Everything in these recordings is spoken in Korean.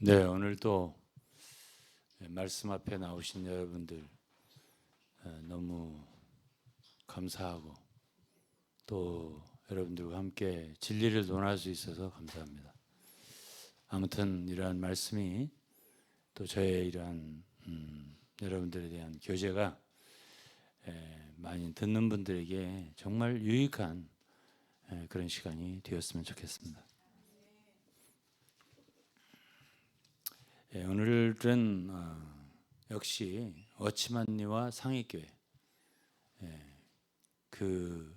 네, 오늘도 말씀 앞에 나오신 여러분들 너무 감사하고 또 여러분들과 함께 진리를 논할 수 있어서 감사합니다. 아무튼 이러한 말씀이 또 저의 이러한 여러분들에 대한 교제가 많이 듣는 분들에게 정말 유익한 그런 시간이 되었으면 좋겠습니다. 오늘은 역시 어치만리와 상익교회 그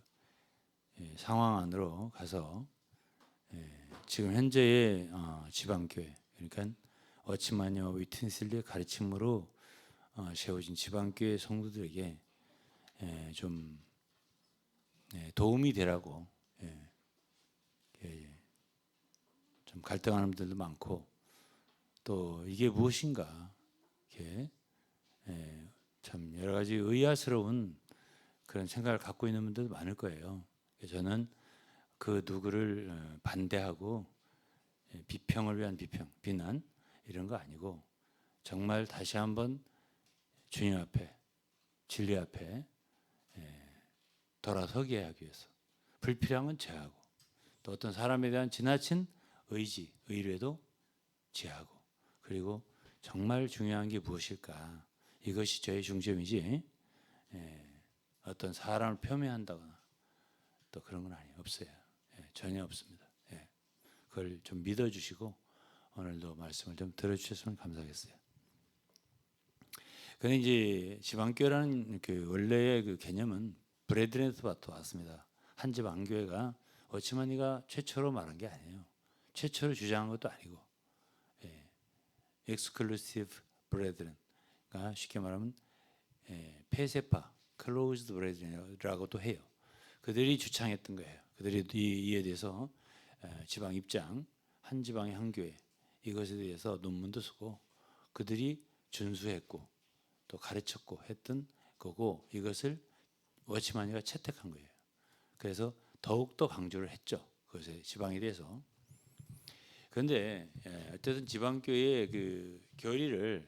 상황 안으로 가서 지금 현재의 지방교회, 그러니까 어치만리와 위튼슬리의 가르침으로 세워진 지방교회 성도들에게 좀 도움이 되라고 좀 갈등하는 분들도 많고, 또 이게 무엇인가 이렇게 참 여러 가지 의아스러운 그런 생각을 갖고 있는 분들도 많을 거예요. 저는 그 누구를 반대하고 비평을 위한 비난 이런 거 아니고, 정말 다시 한번 주님 앞에, 진리 앞에 돌아서게 하기 위해서 불필요한 건 제하고, 또 어떤 사람에 대한 지나친 의지, 의뢰도 제하고, 그리고 정말 중요한 게 무엇일까? 이것이 저의 중점이지 어떤 사람을 폄훼한다거나 또 그런 건 없어요. 전혀 없습니다. 그걸 좀 믿어주시고 오늘도 말씀을 좀 들어주셨으면 감사하겠어요. 근데 이제 지방교회라는 그 원래의 그 개념은 브레드렌스부터 왔습니다. 한 지방교회가 어치만리가 최초로 말한 게 아니에요. 최초로 주장한 것도 아니고, exclusive brethren, 그러니까 쉽게 말하면 폐쇄파, closed brethren이라고도 해요. 그들이 주창했던 거예요. 그들이 이에 대해서 지방 입장, 한 지방의 한 교회, 이것에 대해서 논문도 쓰고 그들이 준수했고 또 가르쳤고 했던 거고, 이것을 워치만리가 채택한 거예요. 그래서 더욱더 강조를 했죠. 그것에 지방에 대해서. 그런데 어쨌든 지방교회의 그 교리를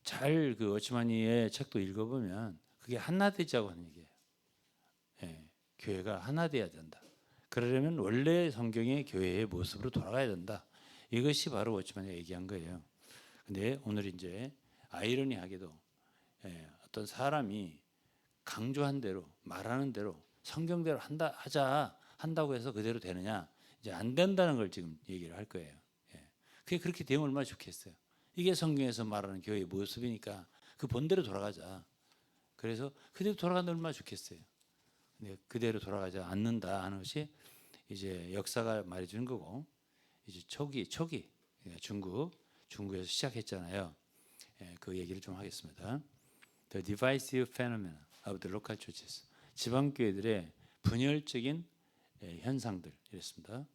잘 그 워치만리의 책도 읽어보면 그게 하나 되자고 하는 얘기예요. 교회가 하나 돼야 된다. 그러려면 원래 성경의 교회의 모습으로 돌아가야 된다. 이것이 바로 워치만리가 얘기한 거예요. 근데 오늘 이제 아이러니하게도 어떤 사람이 강조한 대로, 말하는 대로, 성경대로 한다고 해서 그대로 되느냐? 이제 안 된다는 걸 지금 얘기를 할 거예요. 그게 그렇게 되면 얼마나 좋겠어요. 이게 성경에서 말하는 교회의 모습이니까 그 본대로 돌아가자. 그래서 그대로 돌아간다면 얼마나 좋겠어요. 근데 그대로 돌아가지 않는다 하는 것이 이제 역사가 말해주는 거고, 이제 초기 중국에서 시작했잖아요. 그 얘기를 좀 하겠습니다. The divisive phenomenon of the local churches. 지방교회들의 분열적인 현상들 이랬습니다.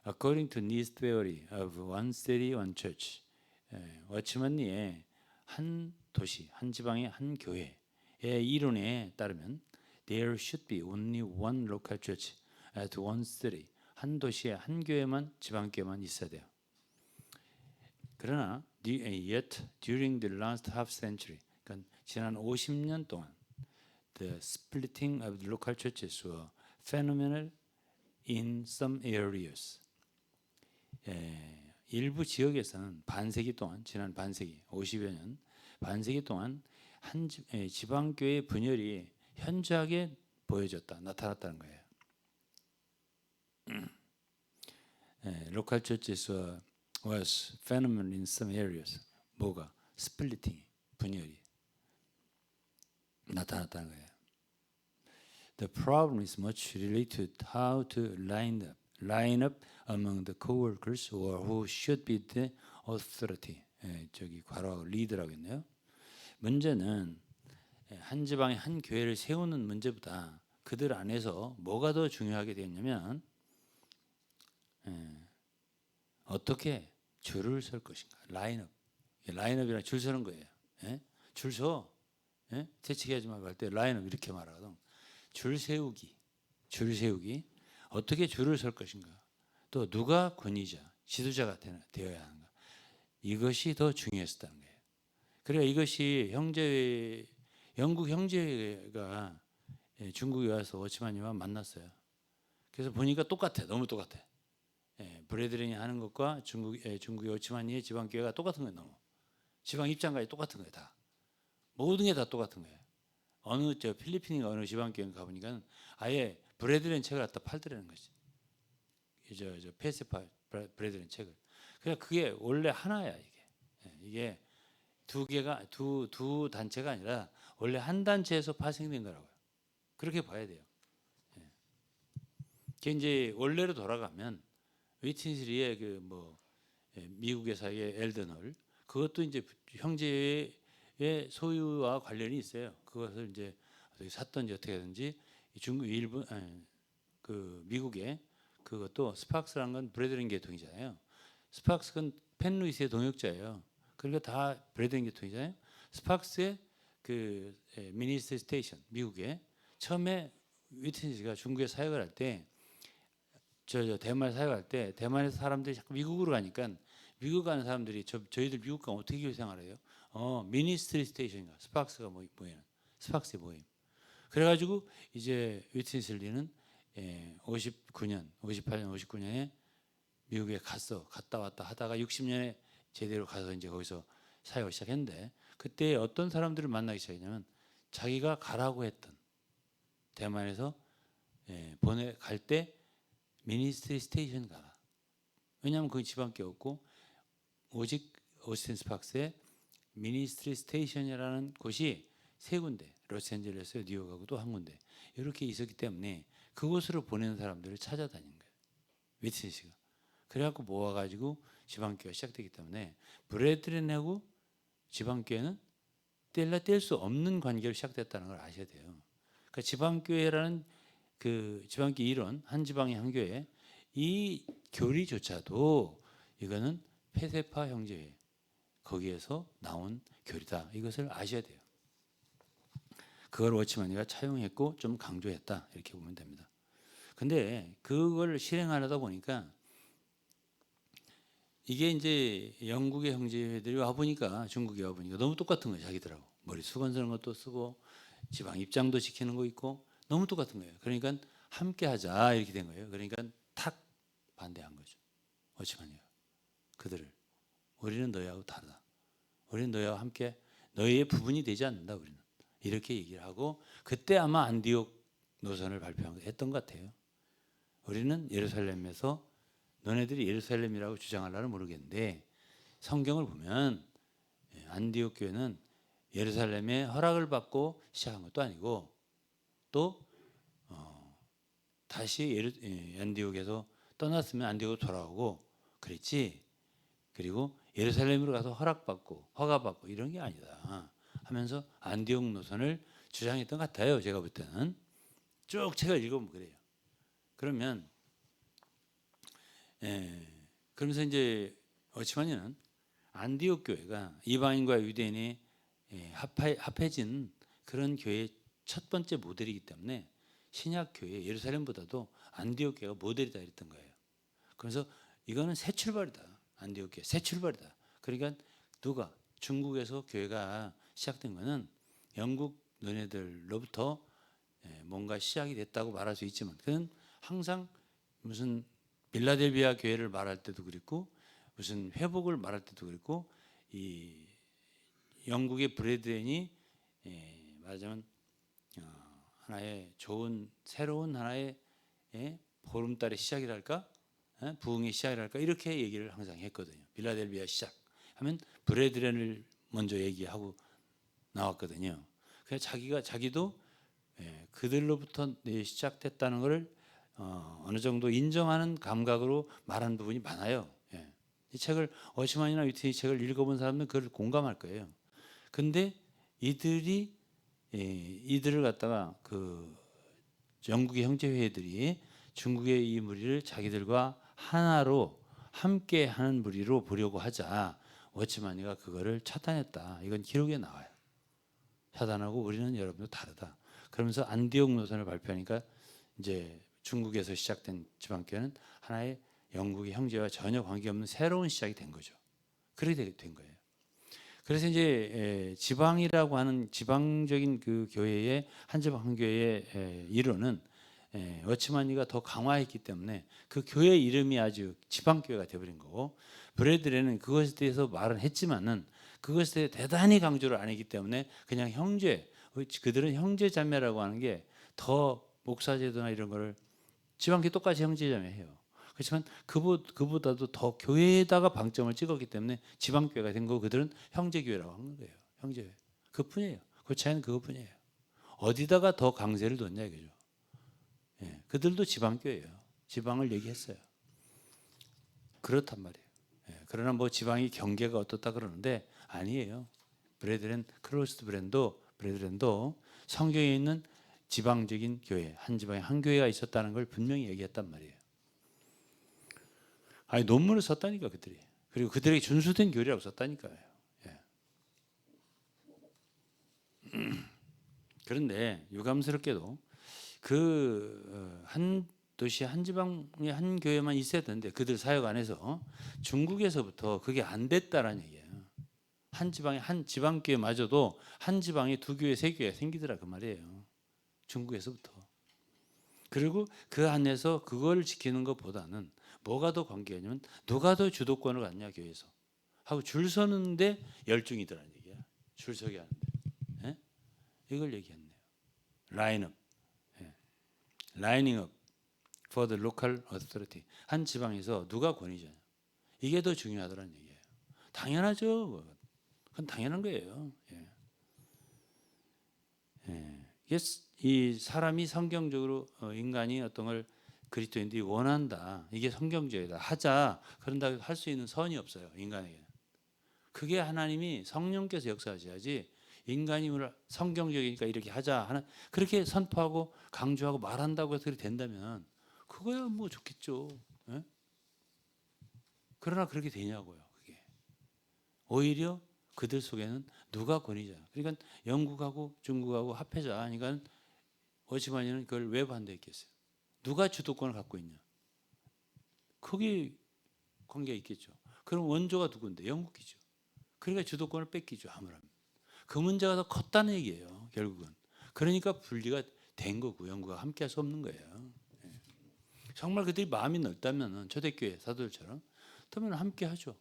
According to Nee's theory of one city, one church, 워치만리의 한 도시, 한 지방의 한 교회의 이론에 따르면 there should be only one local church at one city. 한 도시에 한 교회만, 지방교회만 있어야 돼요. 그러나 yet during the last half century, 그러니까 지난 50년 동안 the splitting of the local churches were phenomenal in some areas. 일부 지역에서는 반세기 동안, 지난 반세기 50여 년 반세기 동안 한 지방교회 분열이 현저하게 나타났다는 거예요. Local churches was phenomenal in some areas. 뭐가? splitting, 분열이 나타났다는 거예요. The problem is much related to how to line up among the co-workers or who should be the authority. 저기 괄호하고 리더라고 했네요. 문제는 한 지방에 한 교회를 세우는 문제보다 그들 안에서 뭐가 더 중요하게 되었냐면 어떻게 줄을 설 것인가. 라인업이랑 줄 서는 거예요. 줄 서. 채찍하지 말고 할 때 라인업 이렇게 말하거든. 줄 세우기. 어떻게 줄을 설 것인가. 또 누가 권위자, 지도자가 되어야 하는가. 이것이 더 중요했었다는 거예요. 그러니까 이것이 영국 형제가 중국에 와서 워치만이와 만났어요. 그래서 보니까 똑같아, 너무 똑같아. 브레드렌이 하는 것과 중국의 워치만이의 지방교회가 똑같은 거예요. 너무 지방 입장까지 똑같은 거예요. 다 모든 게 다 똑같은 거예요. 어느 필리핀인가 어느 지방교회 가보니까 아예 브레드렌 책을 갖다 팔더라는 거지. 저 페세파 브레드렌 책을. 그러니까 그게 원래 하나야 이게. 이게 두 개가 두 단체가 아니라 원래 한 단체에서 파생된 거라고요. 그렇게 봐야 돼요. 그게 이제 원래로 돌아가면 위틴슬리의 미국의 사의 엘든홀 그것도 이제 형제의 소유와 관련이 있어요. 그것을 이제 어떻게 샀든지 어떻게 하든지 중국 일본 그 미국의 그것도 스팍스라는 건 브래드린 계통이잖아요. 스팍스는 펜루이스의 동역자예요. 그러니까 다 브래드린 계통이잖아요. 스팍스의 그 미니스터 스테이션 미국에 처음에 위튼스가 중국에 사역을 할 때 저 대만 사역할 때 대만에서 사람들이 자꾸 미국으로 가니까 미국 가는 사람들이 저희들 미국 가면 어떻게 교회 생활해요? 미니스트리 스테이션인가 스팍스가 모이는 스팍스의 모임. 그래가지고 이제 위튼슬리는 59년, 58년, 59년에 미국에 갔다 왔다 하다가 60년에 제대로 가서 이제 거기서 사역을 시작했는데 그때 어떤 사람들을 만나기 시작했냐면 자기가 가라고 했던 대만에서 갈 때 미니스트리 스테이션 가라. 왜냐하면 거기 지방교였고 오직 오스틴 스팍스의 미니스트리 스테이션이라는 곳이 세 군데, 로스앤젤레스, 뉴욕하고 또 한 군데 이렇게 있었기 때문에 그곳으로 보내는 사람들을 찾아다닌 거예요. 위튼스가. 그래갖고 모아가지고 지방교회가 시작되기 때문에 브래드린하고 지방교회는 뗄 수 없는 관계로 시작됐다는 걸 아셔야 돼요. 그러니까 지방교회라는 그 지방교회 이론 한 지방의 한 교회 이 교리조차도 이거는 페세파 형제회 거기에서 나온 교리다. 이것을 아셔야 돼요. 그걸 워치만이가 차용했고 좀 강조했다. 이렇게 보면 됩니다. 근데 그걸 실행하려다 보니까 이게 이제 영국의 형제들이 와보니까 중국에 와보니까 너무 똑같은 거예요. 자기들하고. 머리 수건 쓰는 것도 쓰고 지방 입장도 지키는 거 있고 너무 똑같은 거예요. 그러니까 함께 하자 이렇게 된 거예요. 그러니까 탁 반대한 거죠. 워치만이가. 그들을. 우리는 너희하고 다르다. 우리는 너희와 함께 너희의 부분이 되지 않는다. 우리는. 이렇게 얘기를 하고 그때 아마 안디옥 노선을 발표했던 것 같아요. 우리는 예루살렘에서 너네들이 예루살렘이라고 주장하려는 모르겠는데 성경을 보면 안디옥 교회는 예루살렘의 허락을 받고 시작한 것도 아니고 또 다시 안디옥에서 떠났으면 안디옥으로 돌아오고 그랬지. 그리고 예루살렘으로 가서 허가받고 이런 게 아니다 하면서 안디옥 노선을 주장했던 것 같아요. 제가 볼 때는 쭉 책을 읽어보면 그래요. 그러면 그러면서 이제 워치만이는 안디옥 교회가 이방인과 유대인이 합해진 그런 교회의 첫 번째 모델이기 때문에 신약 교회 예루살렘보다도 안디옥 교회가 모델이다 이랬던 거예요. 그래서 이거는 새 출발이다. 안디옥 교회 새 출발이다. 그러니까 누가 중국에서 교회가 시작된 거는 영국 너네들로부터 뭔가 시작이 됐다고 말할 수 있지만 그는 항상 무슨 빌라델비아 교회를 말할 때도 그랬고 무슨 회복을 말할 때도 그랬고 이 영국의 브레드렌이 말하자면 하나의 좋은 새로운 하나의 보름달의 시작이랄까 부흥의 시작이랄까 이렇게 얘기를 항상 했거든요. 빌라델비아 시작 하면 브레드렌을 먼저 얘기하고 나왔거든요. 그래서 자기도 그들로부터 시작됐다는 것을 어느 정도 인정하는 감각으로 말한 부분이 많아요. 이 책을 워치만이나 위튼이 책을 읽어본 사람은 그걸 공감할 거예요. 근데 이들을 갖다가 그 영국의 형제회들이 중국의 이 무리를 자기들과 하나로 함께 하는 무리로 보려고 하자 워치만이가 그거를 차단했다. 이건 기록에 나와요. 차단하고 우리는 여러분도 다르다. 그러면서 안디옥 노선을 발표하니까 이제 중국에서 시작된 지방교회는 하나의 영국의 형제와 전혀 관계없는 새로운 시작이 된 거죠. 그렇게 된 거예요. 그래서 이제 지방이라고 하는 지방적인 그 교회의 한지방 한교회의 일원은 워치마니가 더 강화했기 때문에 그 교회 이름이 아주 지방교회가 되어버린 거고, 브래들에는 그것에 대해서 말은 했지만은 그것에 대해 대단히 강조를 안 했기 때문에 그냥 형제, 그들은 형제 자매라고 하는 게 더 목사제도나 이런 거를 지방교회 똑같이 형제 자매해요. 그렇지만 그보다도 더 교회에다가 방점을 찍었기 때문에 지방교회가 된 거고, 그들은 형제교회라고 하는 거예요. 형제교회. 그뿐이에요. 그 차이는 그것뿐이에요. 어디다가 더 강세를 뒀냐 이거죠. 예, 그들도 지방교회예요. 지방을 얘기했어요. 그렇단 말이에요. 예, 그러나 뭐 지방이 경계가 어떻다 그러는데 아니에요. 클로스드 브레드랜도 성경에 있는 지방적인 교회, 한 지방에 한 교회가 있었다는 걸 분명히 얘기했단 말이에요. 아니 논문을 썼다니까 그들이. 그리고 그들에게 준수된 교리라고 썼다니까요. 예. 그런데 유감스럽게도 그 한 도시 한 지방에 한 교회만 있어야 되는데 그들 사역 안에서 중국에서부터 그게 안 됐다라는 얘기예요. 한 지방에 한 지방 교회마저도 한 지방에 두 교회 세 교회 생기더라 그 말이에요. 중국에서부터. 그리고 그 안에서 그걸 지키는 것보다는 뭐가 더 관계냐면 누가 더 주도권을 갖냐 교회에서 하고 줄 서는데 열중이더라는 얘기야. 줄 서게 하는데. 예? 이걸 얘기했네요. 라인업. 예. 라이닝 업 for the local authority. 한 지방에서 누가 권위자냐. 이게 더 중요하다는 얘기예요. 당연하죠. 그건 당연한 거예요. 예. 예. 이 사람이 성경적으로 인간이 어떤 걸 그리스도인들이 원한다. 이게 성경적이다. 하자. 그런다 할 수 있는 선이 없어요. 인간에게는. 그게 하나님이 성령께서 역사하셔야지 인간이 성경적이니까 이렇게 하자 하는 그렇게 선포하고 강조하고 말한다고 해서 그렇게 된다면 그거야 뭐 좋겠죠. 예? 그러나 그렇게 되냐고요. 그게 오히려 그들 속에는 누가 권위자. 그러니까 영국하고 중국하고 합해자. 그러니까 워치마니는 그걸 왜 반대했겠어요? 누가 주도권을 갖고 있냐? 크게 관계가 있겠죠. 그럼 원조가 누군데? 영국이죠. 그러니까 주도권을 뺏기죠. 아무라면. 그 문제가 더 컸다는 얘기예요. 결국은. 그러니까 분리가 된 거고 영국과 함께할 수 없는 거예요. 정말 그들이 마음이 넓다면 초대교회 사도들처럼 그러면 함께하죠.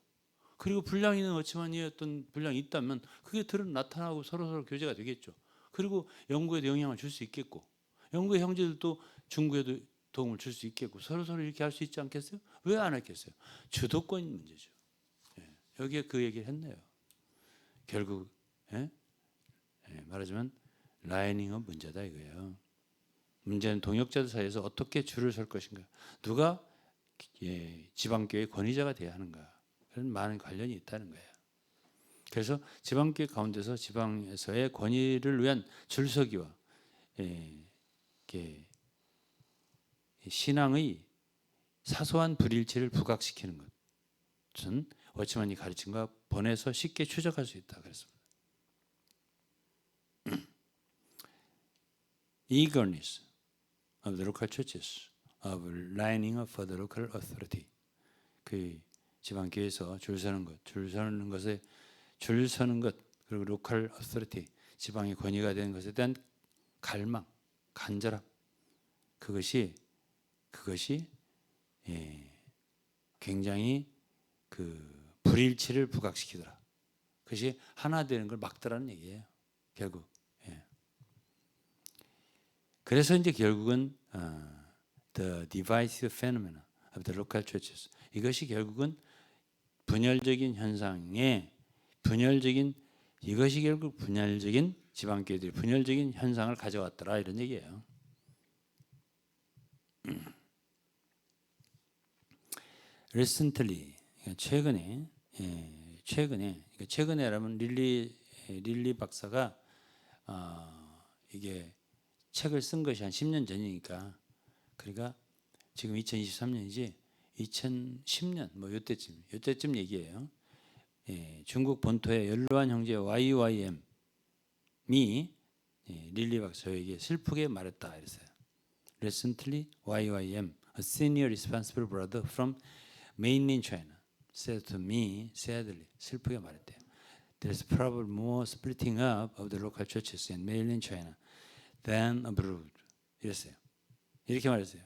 그리고 분량 있는 워치만이 어떤 분량이 있다면 그게 나타나고 서로 교제가 되겠죠. 그리고 영국에도 영향을 줄 수 있겠고 영국의 형제들도 중국에도 도움을 줄 수 있겠고 서로 이렇게 할 수 있지 않겠어요? 왜 안 했겠어요? 주도권 문제죠. 예. 여기에 그 얘기를 했네요. 결국 말하자면 라이닝업 문제다 이거예요. 문제는 동역자들 사이에서 어떻게 줄을 설 것인가. 누가 지방교회 권위자가 돼야 하는가. 그런 많은 관련이 있다는 거예요. 그래서 지방교회 가운데서 지방에서의 권위를 위한 줄서기와 신앙의 사소한 불일치를 부각시키는 것은 워치만이 가르침과 번에서 쉽게 추적할 수 있다. 그랬습니다. Eagerness of the local churches of lining up for the local authority. 그 지방 교회에서 줄 서는 것, 그리고 local authority, 지방의 권위가 되는 것에 대한 갈망, 간절함, 그것이 굉장히 그 불일치를 부각시키더라. 그것이 하나 되는 걸 막더라는 얘기예요. 결국. 그래서 이제 결국은 the divisive phenomena of the local churches. 이것이 결국은 이것이 결국 분열적인 지방교회들이 분열적인 현상을 가져왔더라 이런 얘기예요. Recently, 최근에라면 릴리 박사가 이게 책을 쓴 것이 한 10년 전이니까 그러니까 지금 2023년이지 2010년 뭐 요때쯤 얘기예요. 중국 본토의 연로한 형제 YYM이 릴리 박사에게 슬프게 말했다 이랬어요. Recently, YYM, a senior responsible brother from mainland China, said to me sadly, 슬프게 말했대요. There's probably more splitting up of the local churches in mainland China than abroad. 이랬어요. 이렇게 말했어요.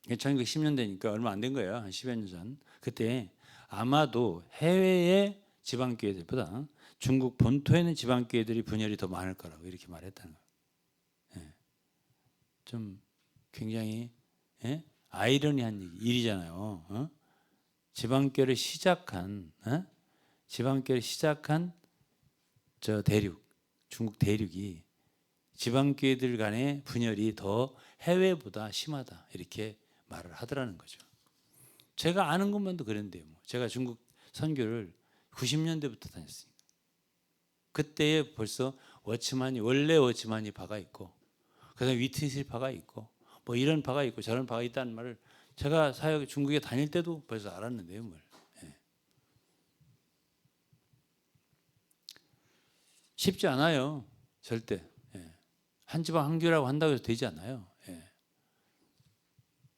1910년대니까 얼마 안 된 거예요. 한 10여 년 전. 그때 아마도 해외의 지방교회들보다 중국 본토에 있는 지방교회들이 분열이 더 많을 거라고 이렇게 말했다는 거예요. 예. 좀 굉장히 아이러니한 일이잖아요. 지방교회를 시작한 저 대륙, 중국 대륙이 지방교회들 간의 분열이 더 해외보다 심하다 이렇게 말을 하더라는 거죠. 제가 아는 것만도 그랬는데요. 제가 중국 선교를 90년대부터 다녔으니까 그때에 벌써 원래 워치만이 바가 있고 그다음에 위트니스 바가 있고 뭐 이런 바가 있고 저런 바가 있다는 말을 제가 사역 중국에 다닐 때도 벌써 알았는데요. 뭘. 쉽지 않아요. 절대. 한 지방 한 교회라고 한다고 해서 되지 않아요.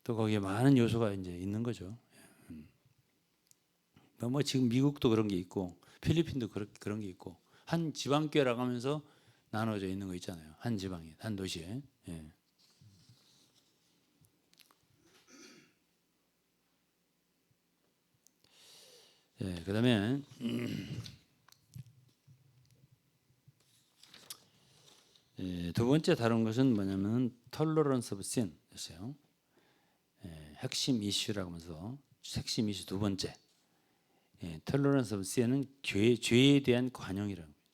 또 거기에 많은 요소가 이제 있는 거죠. 뭐 지금 미국도 그런 게 있고 필리핀도 그런 게 있고 한 지방 교회라고 하면서 나눠져 있는 거 있잖아요. 한 지방에, 한 도시에. 그다음에 두 번째 다룬 것은 뭐냐면 tolerance of sin이었어요. 핵심 이슈라고 하면서 핵심 이슈 두 번째. tolerance of sin은 죄에 대한 관용이라는 거죠.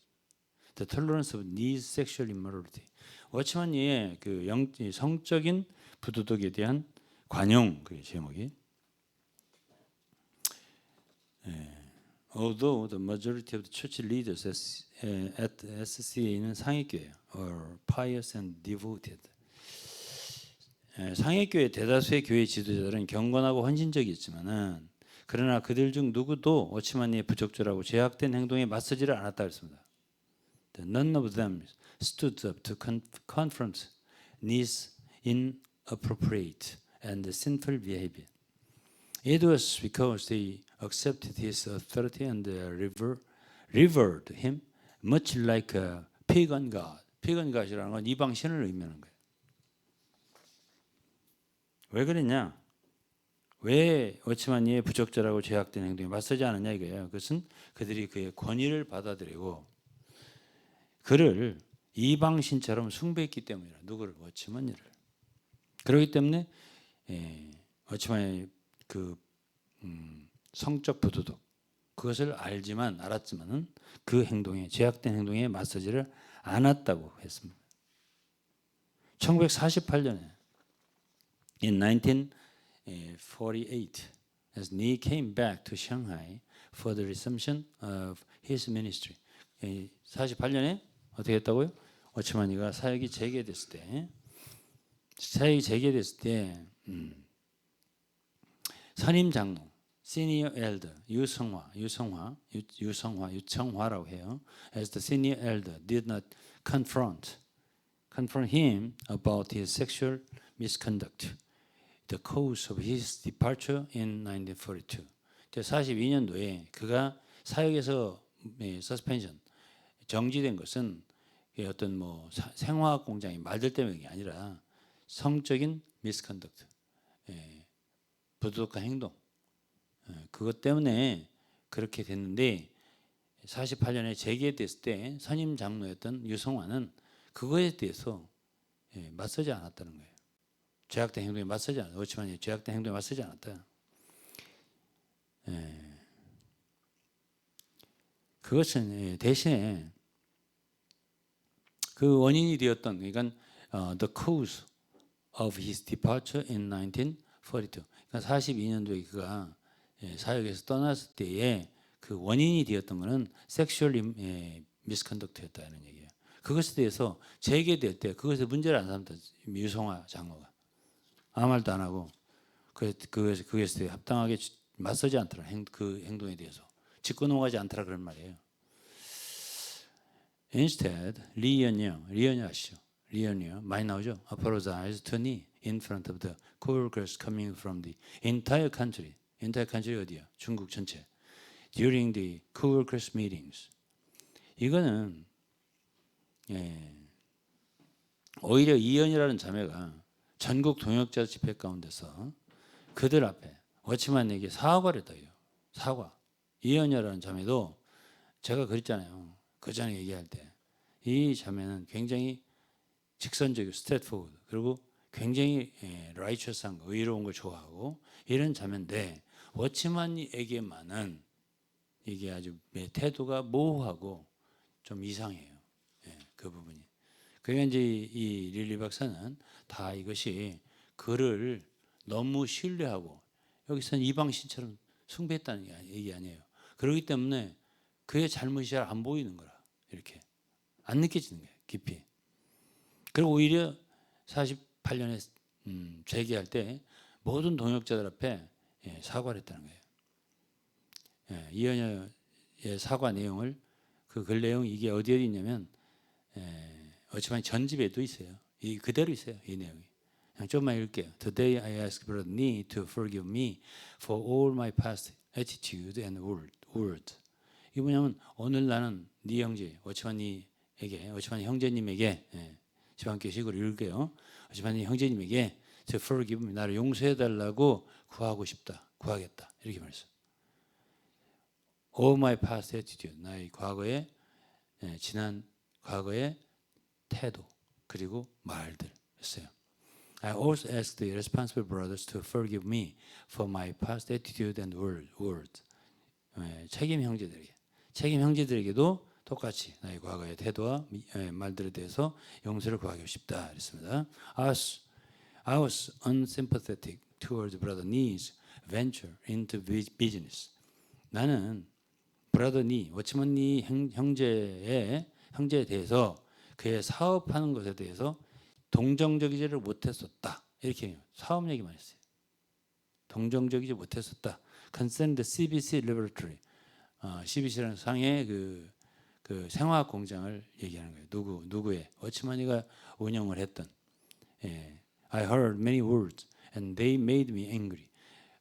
The tolerance of needs sexual immorality. 워치만의 그 성적인 부도덕에 대한 관용 그 제목이. Although the majority of the church leaders at SCA는 상해교회예요, or pious and devoted. 상해교회 대다수의 교회 지도자들은 경건하고 헌신적이었지만은 그러나 그들 중 누구도 워치만의 부적절하고 죄악된 행동에 맞서지를 않았다 그랬습니다. None of them stood up to confront Ne's inappropriate and sinful behavior. It was because they accepted his authority and revered him much like a pagan god. pagan god이라는 건 이방 신을 의미하는 거예요. 왜 그랬냐? 왜 워치만이 부적절하고 죄악된 행동에 맞서지 않았냐 이거예요. 그것은 그들이 그의 권위를 받아들이고 그를 이방 신처럼 숭배했기 때문이라. 누구를? 워치만이를. 그렇기 때문에 워치만의 그 성적 부도덕 그것을 알았지만은 그 행동에 죄악된 행동에 맞서지를 않았다고 했습니다. 1948년에 in 1948 as Ni came back to Shanghai for the resumption of his ministry. 48년에 어떻게 했다고요? 워치만이가 사역이 재개됐을 때 선임 장로 senior elder 유청화라고 해요. As the senior elder did not confront him about his sexual misconduct, the cause of his departure in 1942. 42년도에 그가 사역에서 서스펜션 정지된 것은 어떤 뭐 생화학 공장이 말들 때문이 아니라 성적인 misconduct, 부도덕한 행동. 그것 때문에 그렇게 됐는데 48년에 재개됐을 때 선임 장로였던 유성화는 그거에 대해서 맞서지 않았다는 거예요. 죄악된 행동에 맞서지 않았다. 그렇지만 죄악된 행동에 맞서지 않았다. 그것은 대신에 그 원인이 되었던 그러니까 the cause of his departure in 1942. 그러니까 42년도에 그가 사역에서 떠났을 때에 그 원인이 되었던 것은 섹슈얼 미스컨덕트였다는 얘기예요. 그것에 대해서 재개될 때 그것에 문제를 안 삼다. 유성화 장로가 아무 말도 안 하고 그것에 합당하게 맞서지 않더라. 그 행동에 대해서 짚고 넘어가지 않더라 그런 말이에요. Instead, 리언이 아시죠? 리언이요. 많이 나오죠. Apologized to Ni in front of the co-workers coming from the entire country. entire country 어디야? 중국 전체. During the co-workers meetings. 이거는 오히려 이현이라는 자매가 전국 동역자 집회 가운데서 그들 앞에 워치만에게 사과를 했다요. 사과. 이현이라는 자매도 제가 그랬잖아요. 그 전에 얘기할 때 이 자매는 굉장히 직선적이고 스트레이트포워드 그리고 굉장히 라이처스한 거, 의로운 걸 좋아하고 이런 자매인데 워치만에게만은 이게 아주 태도가 모호하고 좀 이상해요. 그 부분이. 그러니까 이제 이 릴리 박사는 다 이것이 그를 너무 신뢰하고 여기서는 이방신처럼 숭배했다는 얘기 아니에요. 그렇기 때문에 그의 잘못이 잘 안 보이는 거라. 이렇게 안 느껴지는 거예요. 깊이. 그리고 오히려 48년에 재기할 때 모든 동역자들 앞에 사과를 했다는 거예요. 이현여의 사과 내용을 그 글 내용 이게 어디에 있냐면 어찌만 전집에도 있어요. 이 그대로 있어요. 이 내용이. 그냥 좀만 읽을게요. Today I ask brother Nee to forgive me for all my past attitude and word. 이 뭐냐면 오늘 나는 네 형제 어치만이에게 어치만 형제님에게 지방교식으로 읽을게요. 어치만 형제님에게 to forgive me 나를 용서해 달라고 구하고 싶다. 구하겠다. 이렇게 말했어요. All my past attitude 나의 과거의 지난 과거의 태도 그리고 말들 했어요. I also ask the responsible brothers to forgive me for my past attitude and words. 책임 형제들에게도 똑같이 나의 과거의 태도와 말들에 대해서 용서를 구하고 싶다 그랬습니다. I was unsympathetic towards brother Nee's venture into business. 나는 브라더 니, 워치먼 니 형제에 대해서 그의 사업하는 것에 대해서 동정적이지를 못했었다. 이렇게 해요. 사업 얘기만 했어요. 동정적이지 못했었다. Concern the CBC Laboratory. CBC라는 상의 그 생화학 공장을 얘기하는 거예요. 누구의? 워치먼이가 운영을 했던. I heard many words and they made me angry.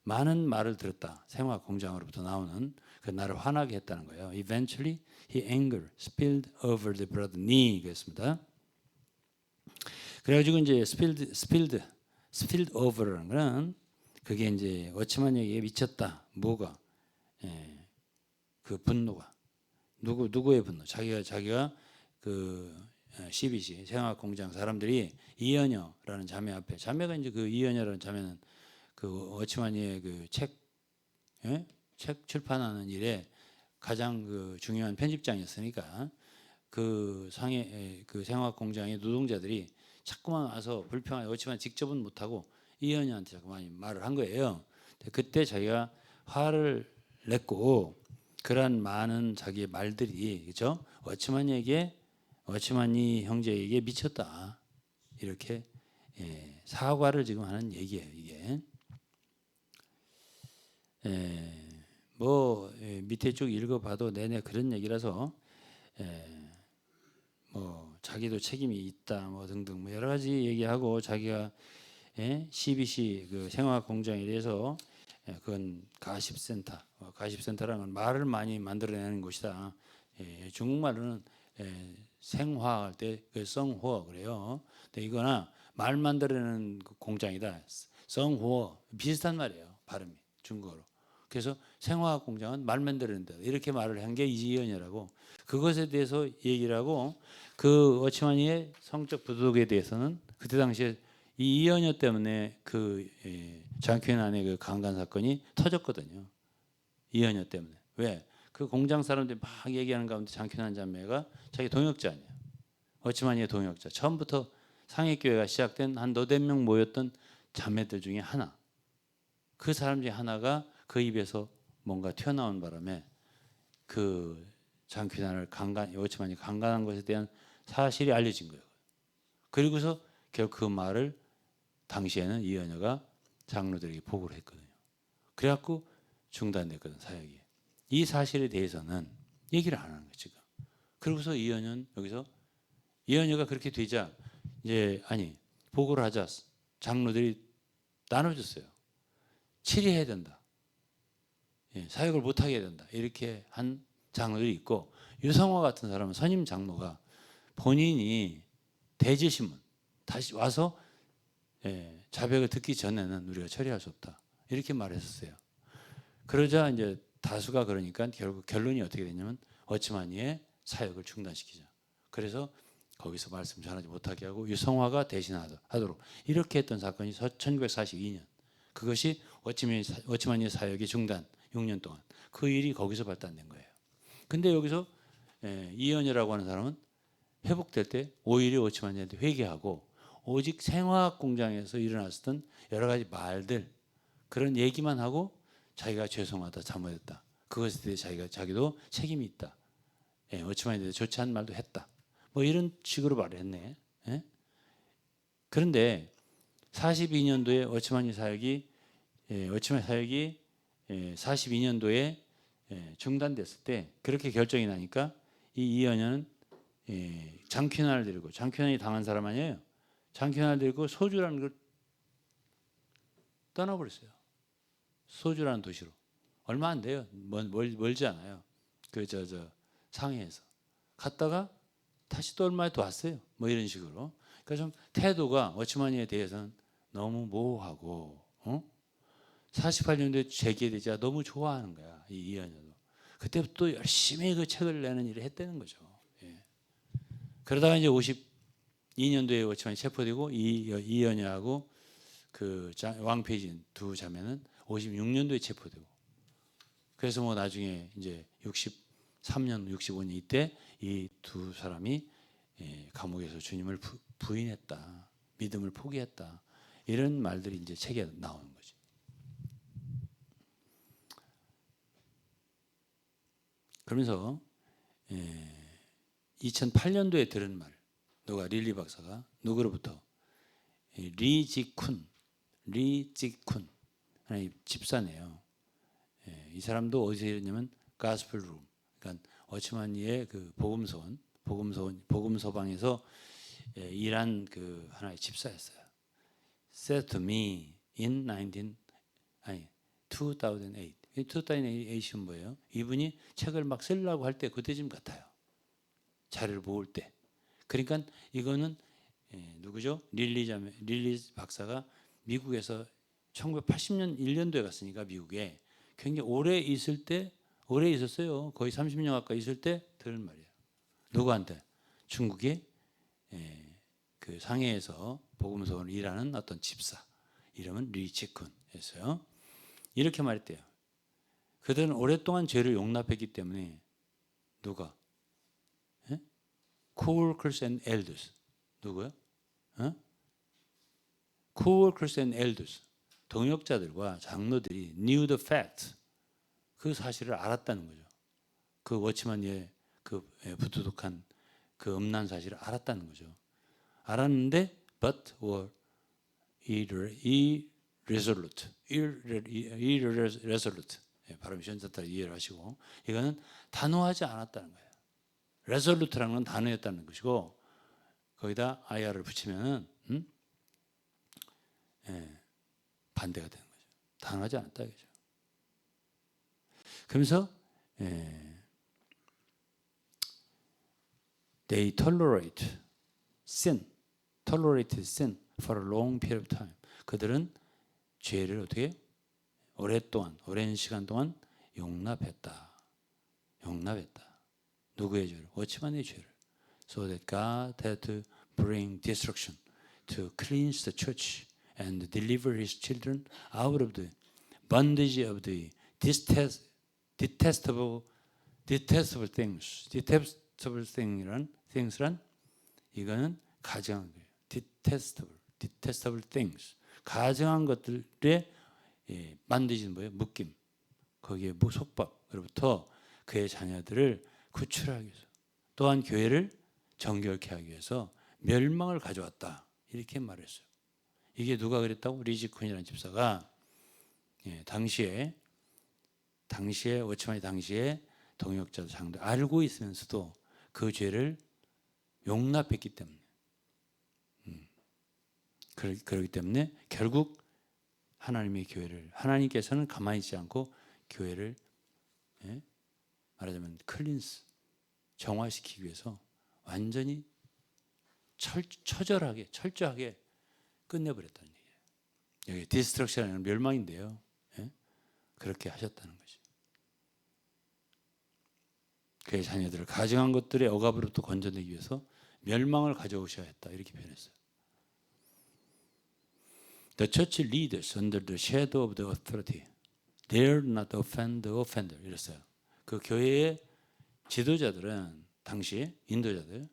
많은 말을 들었다. 생화학 공장으로부터 나오는 그 나를 화나게 했다는 거예요. Eventually, he anger spilled over the brother knee 그랬습니다. 그래가지고 이제 spilled over라는 거는 그게 이제 워치만에게 미쳤다. 뭐가? 그 분노가 누구의 분노? 자기가 그 CBC 생화학 공장 사람들이 이현여라는 자매 앞에 자매가 이제 그 이현여라는 자매는 그 워치만이의 그 책 출판하는 일에 가장 그 중요한 편집장이었으니까 그 상해 그 생화학 공장의 노동자들이 자꾸만 와서 불평하고 워치만 직접은 못하고 이현여한테 자꾸만 말을 한 거예요. 그때 자기가 화를 냈고 그런 많은 자기의 말들이 그죠? 워치만이 형제에게 미쳤다 이렇게 사과를 지금 하는 얘기예요. 이게 밑에 쭉 읽어봐도 내내 그런 얘기라서 뭐 자기도 책임이 있다 뭐 등등 뭐 여러 가지 얘기하고 자기가 CBC 그 생화학 공장에 대해서 그건 가십센터라는 건 말을 많이 만들어내는 곳이다. 중국말로는 생화할 때 그 성호 그래요. 근데 이거나 말 만들어내는 공장이다. 성호 비슷한 말이에요. 발음이 중국어로. 그래서 생화학 공장은 말 만들어낸다. 이렇게 말을 한 게 이현여라고. 그것에 대해서 얘기를 하고 그 워치만이의 성적 부도덕에 대해서는 그때 당시에 이 이현여 때문에 그 장쾌인 안에 그 강간 사건이 터졌거든요. 이현여 때문에. 왜? 그 공장 사람들이 막 얘기하는 가운데 장쾌인 자매가 자기 동역자 아니에요. 워치만이의 동역자. 처음부터 상해교회가 시작된 한 너댓 명 모였던 자매들 중에 하나. 그 사람 중에 하나가 그 입에서 뭔가 튀어나온 바람에 그 장쾌단을 워치만이 강간한 것에 대한 사실이 알려진 거예요. 그리고서 결국 그 말을 당시에는 이현여가 장로들에게 보고를 했거든요. 그래갖고 중단됐거든 사역이. 이 사실에 대해서는 얘기를 안 하는 거예요 지금. 그러고서 이현여는 여기서 이현여가 그렇게 되자 이제 보고를 하자 장로들이 나눠줬어요. 치리해야 된다. 사역을 못하게 된다. 이렇게 한 장로들이 있고, 유성화 같은 사람은 선임 장로가 본인이 대지신문 다시 와서 자백을 듣기 전에는 우리가 처리할 수 없다. 이렇게 말했었어요. 그러자 이제 다수가 그러니까 결국 결론이 어떻게 됐냐면 워치마니의 사역을 중단시키자. 그래서 거기서 말씀 전하지 못하게 하고 유성화가 대신하도록 이렇게 했던 사건이 1942년. 그것이 워치마니의 사역이 중단 6년 동안. 그 일이 거기서 발단된 거예요. 근데 여기서 이현이라고 하는 사람은 회복될 때 오히려 워치마니한테 회개하고 오직 생화학 공장에서 일어났었던 여러 가지 말들 그런 얘기만 하고 자기가 죄송하다 잘못했다. 그것에 대해 자기도 책임이 있다. 워치마니에 대해 좋지 않은 말도 했다. 뭐 이런 식으로 말을 했네. 그런데 42년도에 워치마니 사역이 42년도에 중단됐을 때 그렇게 결정이 나니까 이 이현현은 장퀴난을 들고 장퀴난이 당한 사람 아니에요. 장퀴난을 들고 소주라는 걸 떠나버렸어요. 소주라는 도시로. 얼마 안 돼요. 멀지 않아요. 상해에서 갔다가 다시 또 얼마 또 왔어요. 뭐 이런 식으로. 그러니까 좀 태도가 워치마니에 대해서는 너무 모호하고 48년도에 재개되자 너무 좋아하는 거야. 이 이현여도. 그때부터 또 열심히 그 책을 내는 일을 했다는 거죠. 그러다가 이제 52년도에 워치만이 체포되고 이현여하고 그 왕페이진 두 자매는 56년도에 체포되고 그래서 뭐 나중에 이제 63년, 65년 이때 이 두 사람이 감옥에서 주님을 부인했다, 믿음을 포기했다 이런 말들이 이제 책에 나오는 거지. 그러면서 2008년도에 들은 말, 누가 릴리 박사가 누구로부터 리지쿤 하나님 집사네요. 이 사람도 어디서 일했냐면 가스펠 룸, 그러니까 워치마니의 그 복음서방에서 일한 그 하나의 집사였어요. Said to me in 2008. 2008은 뭐예요? 이분이 책을 막 쓰려고 할 때 그때쯤 같아요. 자료를 모을 때. 그러니까 이거는 누구죠? 릴리 박사가 미국에서 1980년 1년도에 갔으니까 미국에 굉장히 오래 있었어요. 거의 30년 가까이 있을 때 들은 말이에요. 누구한테? 중국의 그 상해에서 복음서원을 일하는 어떤 집사. 이름은 리치쿤이었어요. 이렇게 말했대요. 그들은 오랫동안 죄를 용납했기 때문에 누가? Co-workers and elders. 누구요? Co-workers and elders. 동역자들과 장로들이 knew the fact. 그 사실을 알았다는 거죠. 그 워치만의 그 부도덕한 그 음란 사실을 알았다는 거죠. 알았는데 but were irresolute. 발음이 쉬운데 이해를 하시고 이거는 단호하지 않았다는 거예요. resolute라는 건 단호했다는 것이고 거기다 IR을 붙이면은 반대가 되는 거죠. 단호하지 않았다 이거죠. 그러면서 they tolerated sin for a long period of time. 그들은 죄를 어떻게 오랜 시간 동안 용납했다. 누구의 죄를? 워치만의 죄를. So that God had to bring destruction to cleanse the church and deliver His children out of the bondage of the detestable things. detestable things란 이거는 가증한 거예요. detestable things. 가증한 것들에 만드시는 뭐예요? 묶임. 거기에 속박으로부터 그의 자녀들을 구출하기 위해서 또한 교회를 정결케 하기 위해서 멸망을 가져왔다. 이렇게 말했어요. 이게 누가 그랬다고? 리지쿤이라는 집사가 당시에 워치만이 당시에 동역자 장들 알고 있으면서도 그 죄를 용납했기 때문에 그렇기 때문에 결국 하나님의 교회를 하나님께서는 가만히 있지 않고 교회를 말하자면 클린스 정화시키기 위해서 완전히 처절하게 철저하게 끝내버렸다는 얘기예요. 여기 디스트럭션은 멸망인데요. 그렇게 하셨다는 거죠. 그의 자녀들을 가증한 것들의 억압으로부터 건져내기 위해서 멸망을 가져오셔야 했다. 이렇게 표현했어요. The church leaders under the shadow of the authority dare not offend the offender. 이랬어요. 그 교회의 지도자들은 당시 인도자들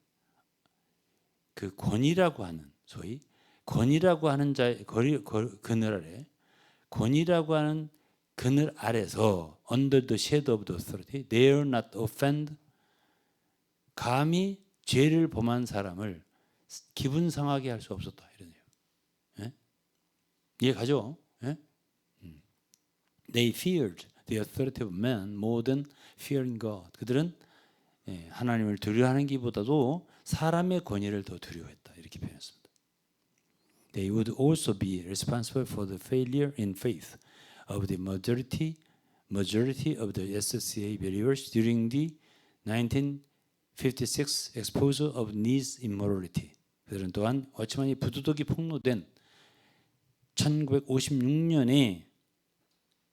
그 권위라고 하는 소위 권위라고 하는 자의 그늘 아래 권위라고 하는 그늘 아래서 under the shadow of the authority dare not offend 감히 죄를 범한 사람을 기분 상하게 할 수 없었다. 이러네요. 이해가죠? They feared the authority of man more than fearing God. 그들은 하나님을 두려워하는 것보다도 사람의 권위를 더 두려워했다. 이렇게 표현했습니다. They would also be responsible for the failure in faith of the majority of the SCA believers during the 1956 exposure of Nice immorality. 그들은 또한 워치만이 부도덕이 폭로된 1956년에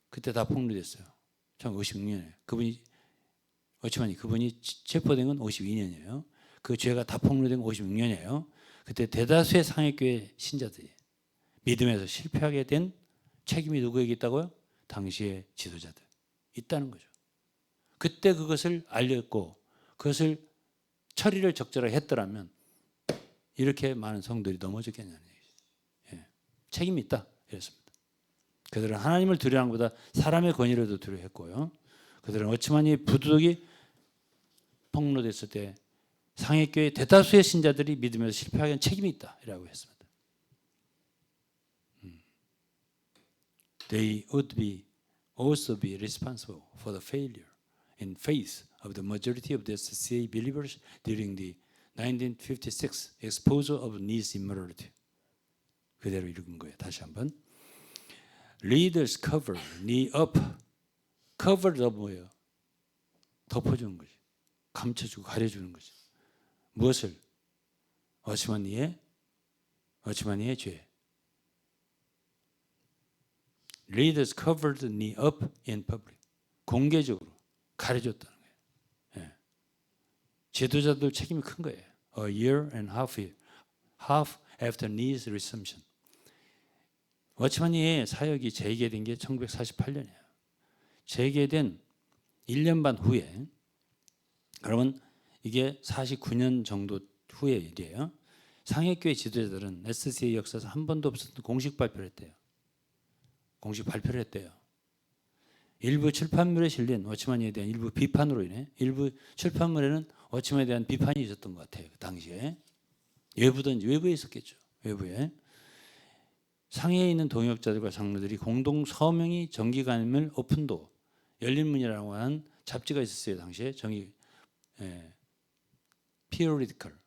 그때 다 폭로됐어요. 1956년에 그분이 체포된 건 52년이에요. 그 죄가 다 폭로된 건 56년이에요. 그때 대다수의 상해교회 신자들이 믿음에서 실패하게 된 책임이 누구에게 있다고요? 당시의 지도자들 있다는 거죠. 그때 그것을 알렸고 그것을 처리를 적절하게 했더라면 이렇게 많은 성들이 넘어졌겠냐는 얘기죠. 책임이 있다 이랬습니다. 그들은 하나님을 두려워하는 것보다 사람의 권위를 더 두려워했고요. 그들은 어찌만이 부도덕이 폭로됐을 때 상해교회 대다수의 신자들이 믿음에서 실패하게 한 책임이 있다 이라고 했습니다. They would also be responsible for the failure in faith of the majority of the SCA believers during the 1956 exposure of Nice immorality. 그대로 읽은 거예요. 다시 한번. Leaders cover knee up. covered up 뭐예요? 덮어주는 거지. 감춰주고 가려주는 거지. 무엇을? 어치마니의 죄. Leaders covered the knee up in public. 공개적으로 가려줬다는 거예요. 지도자들 책임이 큰 거예요. A year and half after Nice's resumption. 워치만이의 사역이 재개된 게 1948년이에요. 재개된 1년 반 후에, 그러면 이게 49년 정도 후의 일이에요. 상해교회 지도자들은 SCA 역사에서 한 번도 없었던 공식 발표를 했대요. 공식 발표를 했대요. 일부 출판물에 실린 워치만에 대한 일부 비판으로 인해 일부 출판물에는 워치만에 대한 비판이 있었던 것 같아요. 그 당시에. 외부에 있었겠죠. 외부에. 상해에 있는 동역자들과 장로들이 공동 서명이 정기간임을 오픈도 열린문이라고 하는 잡지가 있었어요. 당시에 periodical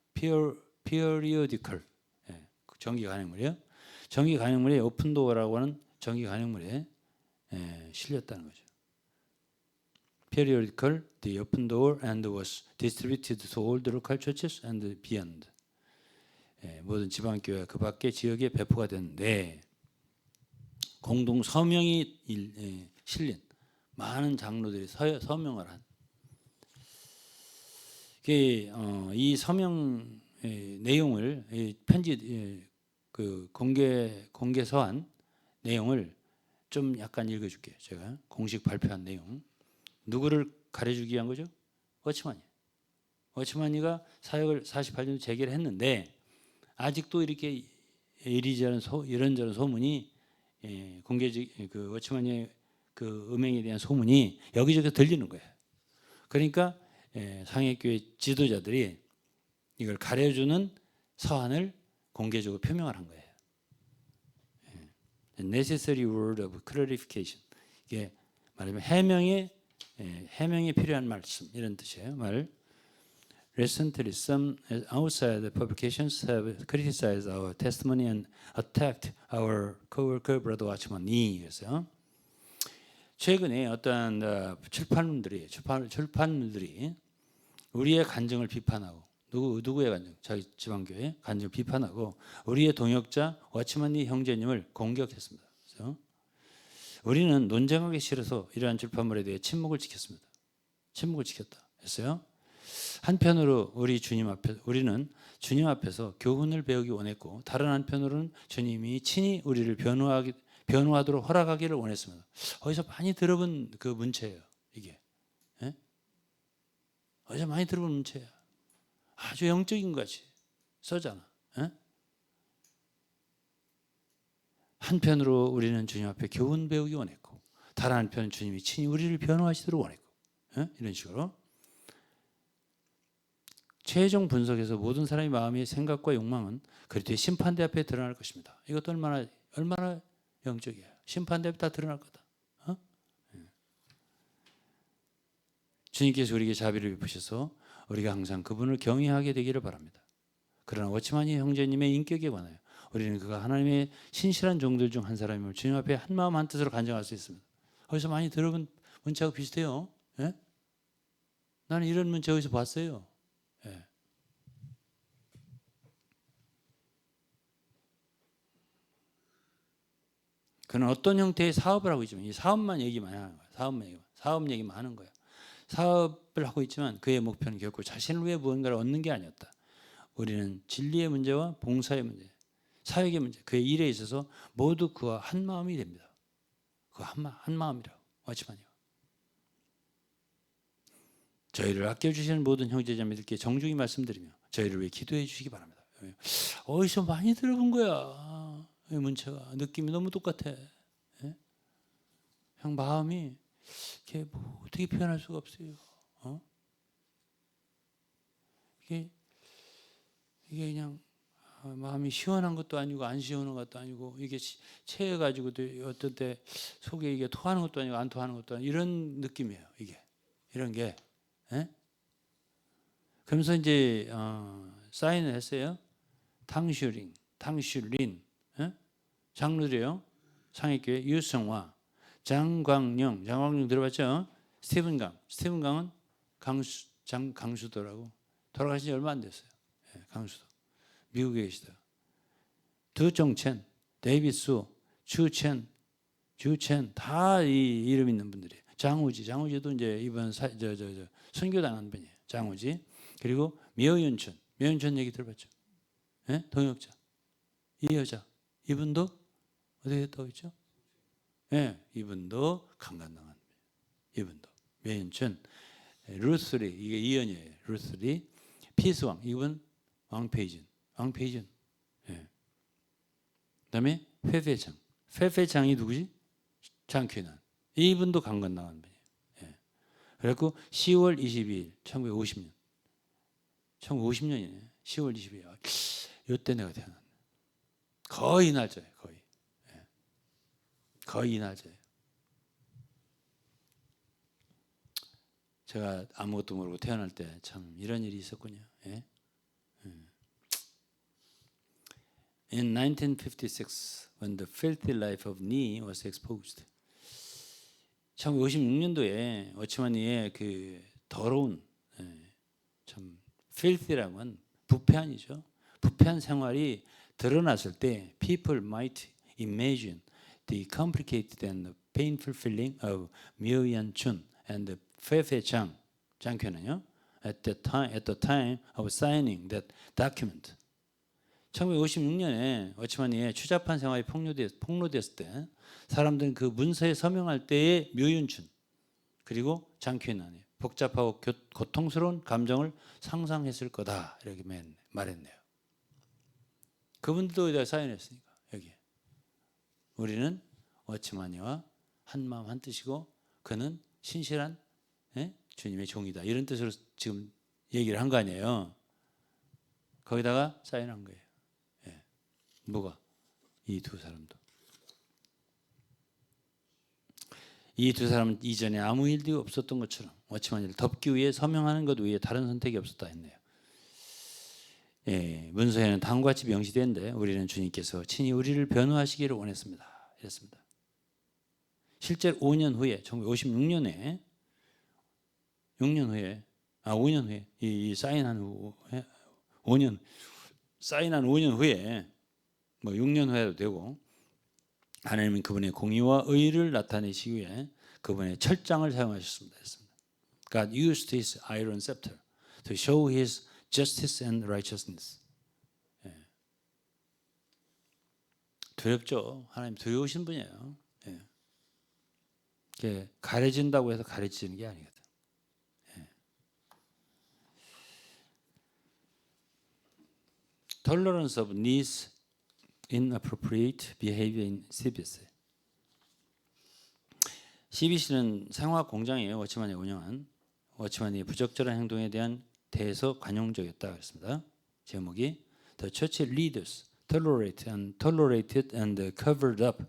정기간행물이에요. 정기간행물에 오픈도어라고 하는 정기간행물에 실렸다는 거죠. Periodical, the open door, and was distributed to all the local churches and beyond. 모든 지방교회가 그 밖의 지역에 배포가 됐는데 공동 서명이 실린 많은 장로들이 서명을 한 이 서명 내용을 편지 그 공개 서한 내용을 좀 약간 읽어줄게요. 제가 공식 발표한 내용. 누구를 가려주기 위한 거죠? 워치만이가 사역을 48년 재개를 했는데 아직도 이렇게 이런저런 소문이 공개적 그 워치만의 그 음행에 대한 소문이 여기저기 들리는 거예요. 그러니까 상해교회 지도자들이 이걸 가려주는 서한을 공개적으로 표명을 한 거예요. Necessary word of clarification. 이게 말하면 해명이 필요한 말씀 이런 뜻이에요. Recently, some outside publications have criticized our testimony and attacked our co-worker brother Watchman Lee. 그래서 최근에 어떤 출판물들이 우리의 간증을 비판하고 누구의 간증? 저희 지방교회 간증을 비판하고 우리의 동역자 워치만니 형제님을 공격했습니다. 그래서 우리는 논쟁하기 싫어서 이러한 출판물에 대해 침묵을 지켰습니다. 침묵을 지켰다 했어요. 한편으로 우리는 주님 앞에서 교훈을 배우기 원했고, 다른 한편으로는 주님이 친히 우리를 변호하도록 허락하기를 원했습니다. 어디서 많이 들어본 그 문체예요, 이게. 예? 어디서 많이 들어본 문체야. 아주 영적인 것이 써잖아. 예? 한편으로 우리는 주님 앞에 교훈 배우기 원했고, 다른 한편은 주님이 친히 우리를 변호하시도록 원했고, 예? 이런 식으로 최종 분석에서 모든 사람의 마음의 생각과 욕망은 그리스도의 심판대 앞에 드러날 것입니다. 이것도 얼마나 영적이야. 심판대 앞에 다 드러날 거다. 어? 주님께서 우리에게 자비를 베푸셔서 우리가 항상 그분을 경외하게 되기를 바랍니다. 그러나 워치만니 형제님의 인격에 관하여 우리는 그가 하나님의 신실한 종들 중 한 사람임을 주님 앞에 한 마음 한 뜻으로 간증할 수 있습니다. 어디서 많이 들어본 문자하고 비슷해요. 예? 나는 이런 문자 어디서 봤어요. 예. 그는 어떤 형태의 사업을 하고 있지만 이 사업만 얘기만 하는 거야. 사업 얘기만 하는 거야. 사업을 하고 있지만 그의 목표는 결코 자신을 위해 무언가를 얻는 게 아니었다. 우리는 진리의 문제와 봉사의 문제, 사역의 문제, 그의 일에 있어서 모두 그와 한 마음이 됩니다. 그 한 마음이라고. 워치만이요. 저희를 아껴주시는 모든 형제자매들께 정중히 말씀드리며 저희를 위해 기도해 주시기 바랍니다. 어디서 많이 들어본 거야. 이 문체가 느낌이 너무 똑같아. 예? 그냥 마음이 이렇게 뭐 어떻게 표현할 수가 없어요. 이게 그냥 마음이 시원한 것도 아니고 안 시원한 것도 아니고 이게 체해가지고 어떤 때 속에 이게 토하는 것도 아니고 안 토하는 것도 아니고 이런 느낌이에요. 이게 이런 게. 예? 그러면서 이제 사인을 했어요. 탕슈린, 예? 장로들이요. 상해교회 유성화, 장광영 들어봤죠? 스티븐 강은 강수도라고 돌아가신 지 얼마 안 됐어요. 예, 강수도 미국에 계시다. 두종첸, 데이비스, 주첸 다 이 이름 있는 분들이에요. 장우지도 이제 이번 선교당한 분이에요. 장우지. 그리고 미어윤천 얘기 들어봤죠? 예? 동역자. 이 여자 이분도 어디에 떠 있죠? 예, 이분도 강간당한 분이에요. 이분도 미어윤천. 루스리 이게 이연이에요. 루스리. 피스왕 이분 왕페이진. 예. 그다음에 페페장이 누구지? 장쾌난. 이분도 강간당한 분이에요. 예. 그래갖고 10월 22일 1950년 1950년이네. 10월 22일. 이때 내가 태어났네. 거의 이 날짜예요. 거의. 예. 거의 이 날짜예요. 제가 아무것도 모르고 태어날 때 참 이런 일이 있었군요. 예. In 1956, when the filthy life of Nee was exposed, 1956년도에 워치만니의 그 더러운 참 filthy라는 건 부패한이죠. 부패한 생활이 드러났을 때 people might imagine the complicated and painful feeling of 묘연 춘 and 페페 장쾌는요. At the time of signing that document. 1956년에 워치만니의 추잡한 생활이 폭로됐을 때 사람들은 그 문서에 서명할 때의 묘윤춘 그리고 장쾌난의 복잡하고 고통스러운 감정을 상상했을 거다 이렇게 말했네요. 그분들도 여기다 사인했으니까 여기 우리는 워치만니와 한 마음 한 뜻이고 그는 신실한 주님의 종이다 이런 뜻으로 지금 얘기를 한 거 아니에요. 거기다가 사인한 거예요. 뭐가? 이 두 사람도. 이 두 사람은 이전에 아무 일도 없었던 것처럼 워치만니를 덮기 위해 서명하는 것 외에 다른 선택이 없었다 했네요. 예, 문서에는 다음과 같이 명시되는데 우리는 주님께서 친히 우리를 변호하시기를 원했습니다. 이랬습니다. 실제로 5년 후에 1956년에 5년 후에 이 사인한 후에 5년 후에 뭐 6년 후에도 되고 하나님은 그분의 공의와 의를 나타내시기 위해 그분의 철장을 사용하셨습니다. God used his iron scepter to show his justice and righteousness. 두렵죠. 하나님 두려우신 분이에요. 가려진다고 해서 가려지는 게 아니거든. Tolerance of needs inappropriate behavior in CBC. CBC는 생화 공장이에요. 워치만이 운영한 워치만이 부적절한 행동에 대한 대해서 관용적이었다 그랬습니다. 제목이 The Church Leaders Tolerated and Covered Up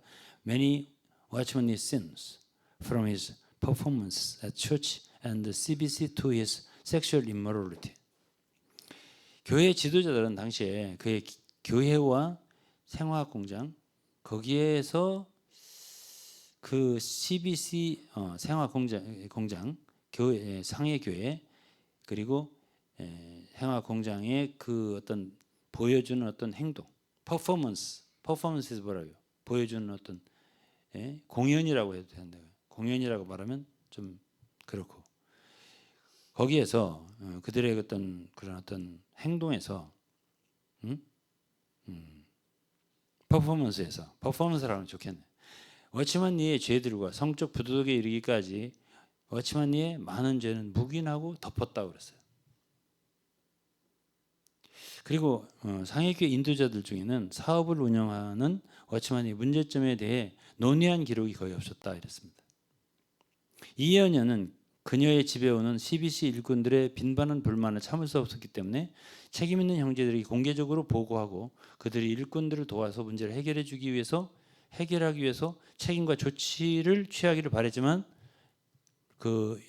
Many Watchman's Sins from his performance at church and CBC to his sexual immorality. 교회 지도자들은 당시에 그의 교회와 생화공장 거기에서 그 CBC 생화공장 교회 상해교회 그리고 생화공장의 그 어떤 보여주는 어떤 행동 퍼포먼스에서 뭐라고요? 보여주는 어떤 공연이라고 해도 된다고요. 공연이라고 말하면 좀 그렇고 거기에서 그들의 어떤 그런 어떤 행동에서 퍼포먼스라면 좋겠네. 워치만 니의 죄들과 성적 부도덕에 이르기까지 워치만 니의 많은 죄는 묵인하고 덮었다고 그랬어요. 그리고 상해교회 인도자들 중에는 사업을 운영하는 워치만의 문제점에 대해 논의한 기록이 거의 없었다 이랬습니다. 이해연녀는 그녀의 집에 오는 CBC 일꾼들의 빈번한 불만을 참을 수 없었기 때문에 책임 있는 형제들이 공개적으로 보고하고 그들이 일꾼들을 도와서 문제를 해결하기 위해서 책임과 조치를 취하기를 바랬지만 그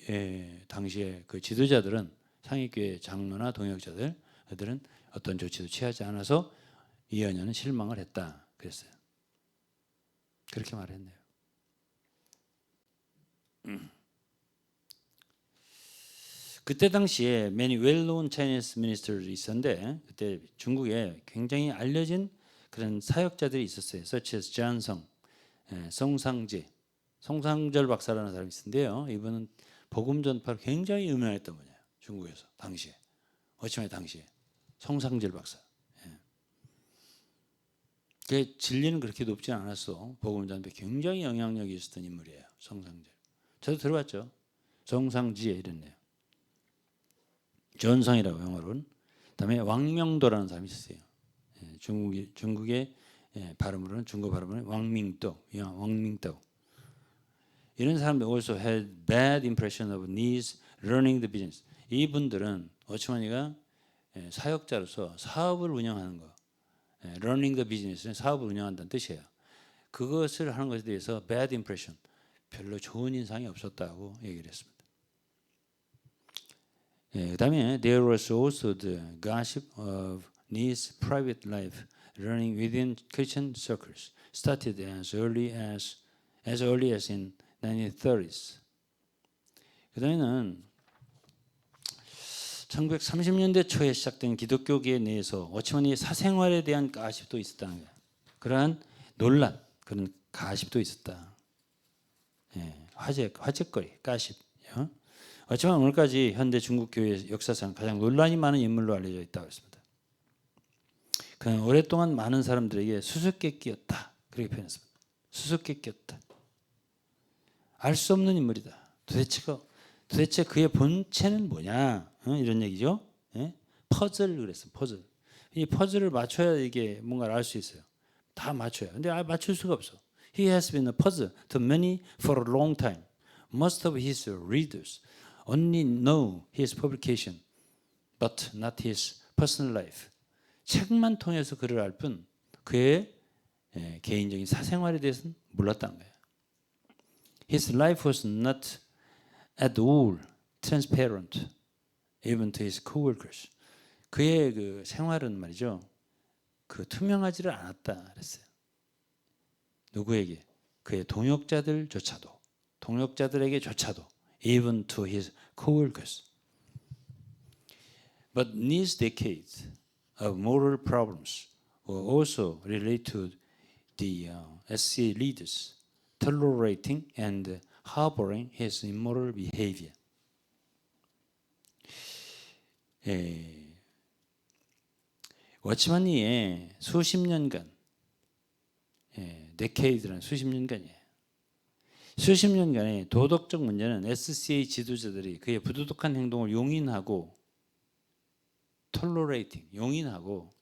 당시에 그 지도자들은 상해교회 장로나 동역자들 그들은 어떤 조치도 취하지 않아서 이해연녀는 실망을 했다 그랬어요. 그렇게 말했네요. 그때 당시에 many well-known Chinese ministers 있었는데 그때 중국에 굉장히 알려진 그런 사역자들이 있었어요. such as 지안성, 송상절 박사라는 사람이 있었는데요. 이분은 복음 전파를 굉장히 유명했던 분이에요. 중국에서 당시에 어쩌면 당시에 송상절 박사. 그 진리는 그렇게 높지 않았어. 복음 전파에 굉장히 영향력이 있었던 인물이에요. 송상절. 저도 들어봤죠. 송상지에 이랬네요. 전성이라고 영어로는. 그다음에 왕명도라는 사람이 있었어요. 중국의 발음으로는 중국 발음으로는 왕밍도. 이런 사람들 also had bad impression of niece running the business. 이분들은 어치머니가 사역자로서 사업을 운영하는 거, running the business는 사업을 운영한다는 뜻이에요. 그것을 하는 것에 대해서 bad impression, 별로 좋은 인상이 없었다고 얘기를 했습니다. 그다음에 there was also the gossip of niece's private life running within Christian circles, started as early as in 1930s. 그다음에는 1930년대 초에 시작된 기독교계 내에서 워치만의 사생활에 대한 가십도 있었다는 거예요. 그러한 논란, 그런 가십도 있었다. 화제거리, 가십. 워치만 오늘까지 현대 중국 교회 역사상 가장 논란이 많은 인물로 알려져 있다고 했습니다. 그는 오랫동안 많은 사람들에게 수수께끼였다. 그렇게 표현했습니다. 수수께끼였다. 알 수 없는 인물이다. 도대체 그의 본체는 뭐냐? 이런 얘기죠. 퍼즐 그랬어요. 퍼즐. 이 퍼즐을 맞춰야 이게 뭔가를 알 수 있어요. 다 맞춰야. 근데 맞출 수가 없어. He has been a puzzle to many for a long time. Most of his readers only know his publication, but not his personal life. 책만 통해서 그를 알 뿐 그의 개인적인 사생활에 대해서는 몰랐다는 거예요. His life was not at all transparent, even to his coworkers. 그의 그 생활은 말이죠, 그 투명하지를 않았다 그랬어요. 누구에게? 그의 동역자들에게조차도 even to his coworkers. But these decades of moral problems were also related to the SC leaders tolerating and harboring his immoral behavior. 워치만리의 수십 년간, 데케이드란 수십 년간이에요. 수십 년간의 도덕적 문제는 SCA 지도자들이 그의 부도덕한 행동을 용인하고, tolerating, 용인하고,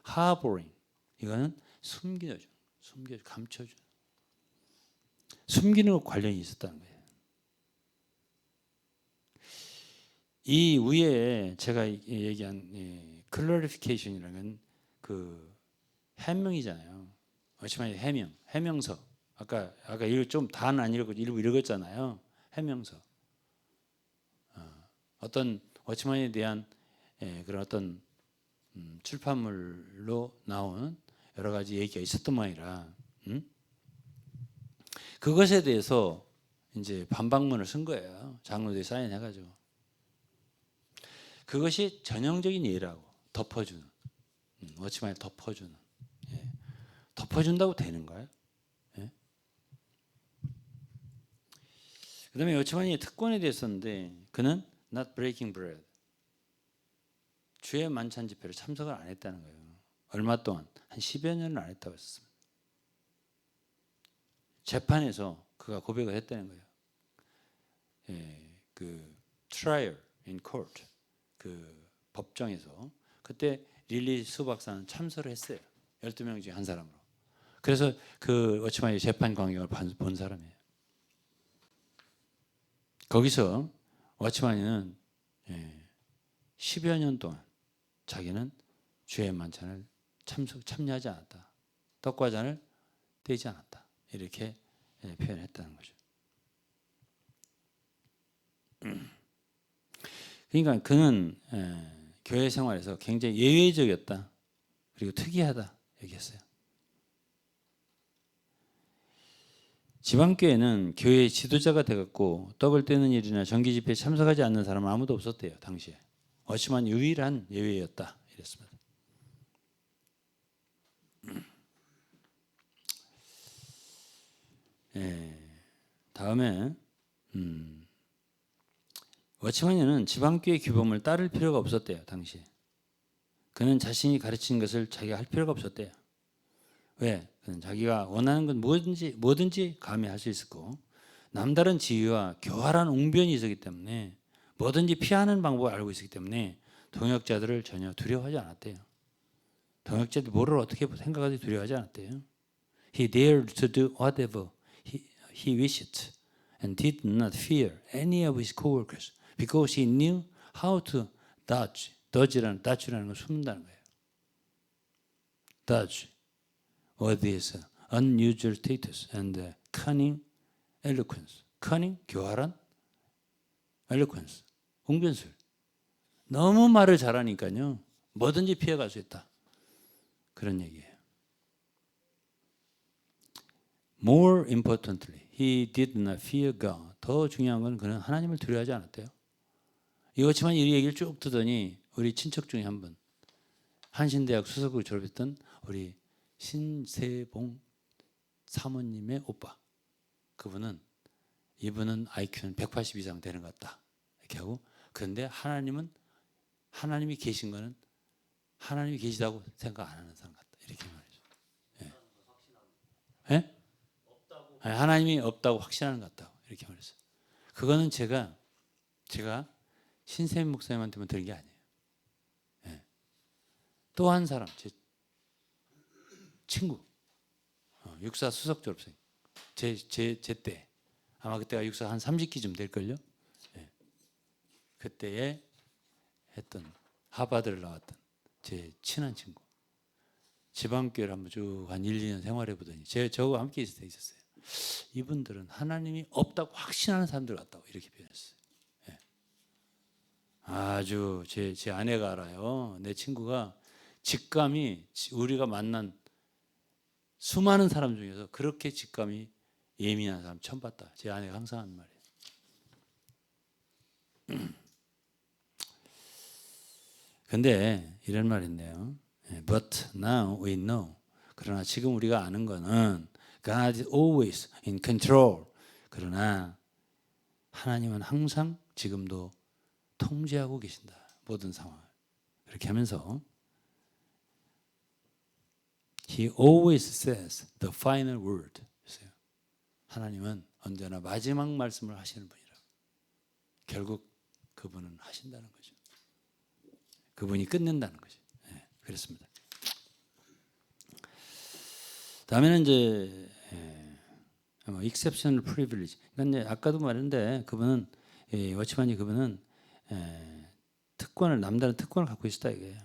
harboring, 이거는 숨겨줘, 감춰줘. 숨기는 것 관련이 있었다는 거예요. 이 위에 제가 얘기한 clarification이라는 그 해명이잖아요. 워치만리 해명서. 아까 이거 좀 다는 안 읽고 일부 읽었잖아요. 해명서. 어떤 워치만에 대한 그런 어떤 출판물로 나온 여러 가지 얘기가 있었던 모양이라 그것에 대해서 이제 반박문을 쓴 거예요. 장로들이 사인해가지고. 그것이 전형적인 예라고 덮어주는, 워치만에 덮어주는. 덮어준다고 되는 거예요? 그 다음에 워치만이 특권에 대해서인데 그는 not breaking bread. 주의 만찬 집회를 참석을 안 했다는 거예요. 얼마 동안? 한 10여 년을 안 했다고 했습니다. 재판에서 그가 고백을 했다는 거예요. 그 trial in court, 그 법정에서 그때 릴리 수 박사는 참석을 했어요. 12명 중에 한 사람으로. 그래서 그 워치만의 재판 광경을 본 사람이에요. 거기서 워치만이는 10여 년 동안 자기는 주의 만찬을 참여하지 않았다. 떡과 잔을 떼지 않았다. 이렇게 표현했다는 거죠. 그러니까 그는 교회 생활에서 굉장히 예외적이었다. 그리고 특이하다 얘기했어요. 지방교회는 교회의 지도자가 되었고 떡을 떼는 일이나 정기 집회에 참석하지 않는 사람은 아무도 없었대요. 당시에. 워치만 유일한 예외였다. 이랬습니다. 다음에 워치만이는 지방교회 규범을 따를 필요가 없었대요. 당시에. 그는 자신이 가르치는 것을 자기가 할 필요가 없었대요. 왜? 그는 자기가 원하는 건 뭐든지 감히 할 수 있었고 남다른 지위와 교활한 웅변이 있었기 때문에 뭐든지 피하는 방법을 알고 있었기 때문에 동역자들을 전혀 두려워하지 않았대요. 동역자들이 뭐를 어떻게 생각하지 두려워하지 않았대요. He dared to do whatever he wished and did not fear any of his coworkers because he knew how to dodge라는 걸 숨는다는 거예요. dodge, 어디에서 unusual status and cunning eloquence. cunning, 교활한 eloquence, 웅변술. 너무 말을 잘하니까요. 뭐든지 피해갈 수 있다. 그런 얘기예요. More importantly, he did not fear God. 더 중요한 건 그는 하나님을 두려워하지 않았대요. 이렇지만 이 얘기를 쭉 듣더니 우리 친척 중에 한 분, 한신대학 수석을 졸업했던 우리 신세봉 사모님의 오빠. 이분은 IQ는 180 이상 되는 것 같다. 이렇게 하고, 그런데 하나님이 계신 거는 하나님이 계시다고 생각 안 하는 사람 같다. 이렇게 말이죠. 예? 하나님이 없다고 확신하는 것 같다고 이렇게 말했어요. 그거는 제가 신세민 목사님한테만 들은 게 아니에요. 또 한 사람, 제 친구, 육사 수석 졸업생, 제 때, 아마 그때가 육사 한 30기쯤 될걸요. 그때에 했던 하버드를 나왔던 제 친한 친구, 지방교회를 한번 쭉 한 1, 2년 생활해 보더니 저하고 함께 있을 때 있었어요. 이분들은 하나님이 없다고 확신하는 사람들 같다고 이렇게 표현했어요. 아주 제 아내가 알아요. 내 친구가 직감이 우리가 만난 수많은 사람 중에서 그렇게 직감이 예민한 사람 처음 봤다. 제 아내가 항상 하는 말이에요. 근데 이런 말이 있네요. But now we know. 그러나 지금 우리가 아는 거는 God is always in control. 그러나 하나님은 항상 지금도 통제하고 계신다. 모든 상황을. 그렇게 하면서 He always says the final word. 하나님은 언제나 마지막 말씀을 하시는 분이라고. 결국 그분은 하신다는 거죠. 그분이 끝낸다는 거죠. 네, 그렇습니다. 다음에는 이제 exceptional privilege. 그러니까 이제 아까도 말했는데 그분은 워치만이 그분은 특권을 남다른 특권을 갖고 있었다 이거예요.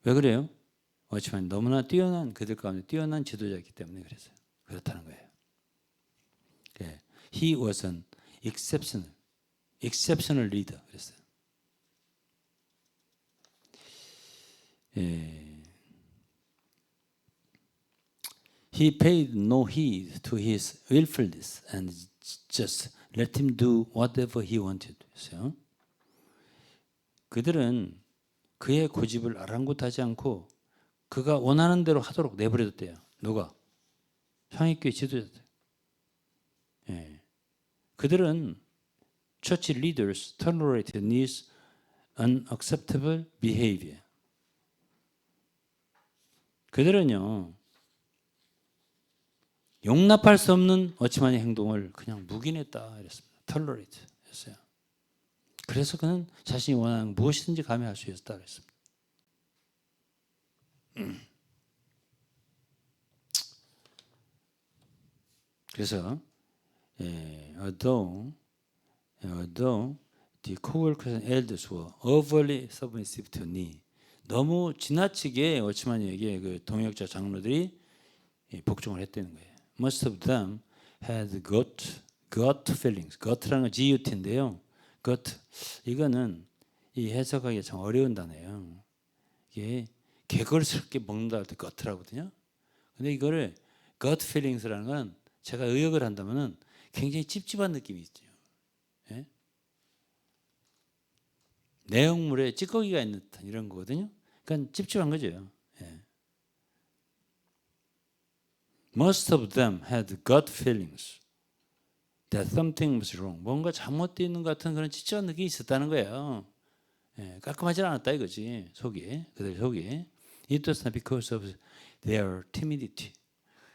왜 그래요? 워치만이 너무나 뛰어난 그들 가운데 뛰어난 지도자이기 때문에 그랬어요. 그렇다는 거예요. He was an exceptional leader. 그랬어요. He paid no heed to his willfulness and just let him do whatever he wanted. 그랬어요. 그들은 그의 고집을 아랑곳하지 않고 그가 원하는 대로 하도록 내버려뒀대요. 누가? 향익교회 지도자들. 그들은 church leaders tolerated his unacceptable behavior. 그들은요 용납할 수 없는 워치만의 행동을 그냥 묵인했다 이랬습니다. tolerate 했어요. 그래서 그는 자신이 원하는 무엇이든지 감행할 수 있었다 그랬습니다. 그래서 although the co-workers and elders were overly submissive to me, 너무 지나치게 워치만에게 그 동역자 장로들이 복종을 했다는 거예요. Most of them had gut feelings. gut라는 건 GUT인데요. gut 이거는 이 해석하기가 참 어려운 단어예요. 이게 개걸스럽게 먹는다 할 때 gut라고 하거든요. 근데 이거를 gut feelings라는 건 제가 의역을 한다면은 굉장히 찝찝한 느낌이 있죠. 예? 내용물에 찌꺼기가 있는 듯한 이런 거거든요. 그러니까 찝찝한 거죠. 예. Most of them had gut feelings that something was wrong. 뭔가 잘못되어 있는 것 같은 그런 찝찝한 느낌이 있었다는 거예요. 예, 깔끔하지 않았다 이거지. 속이. 그들 속이. It was not because of their timidity.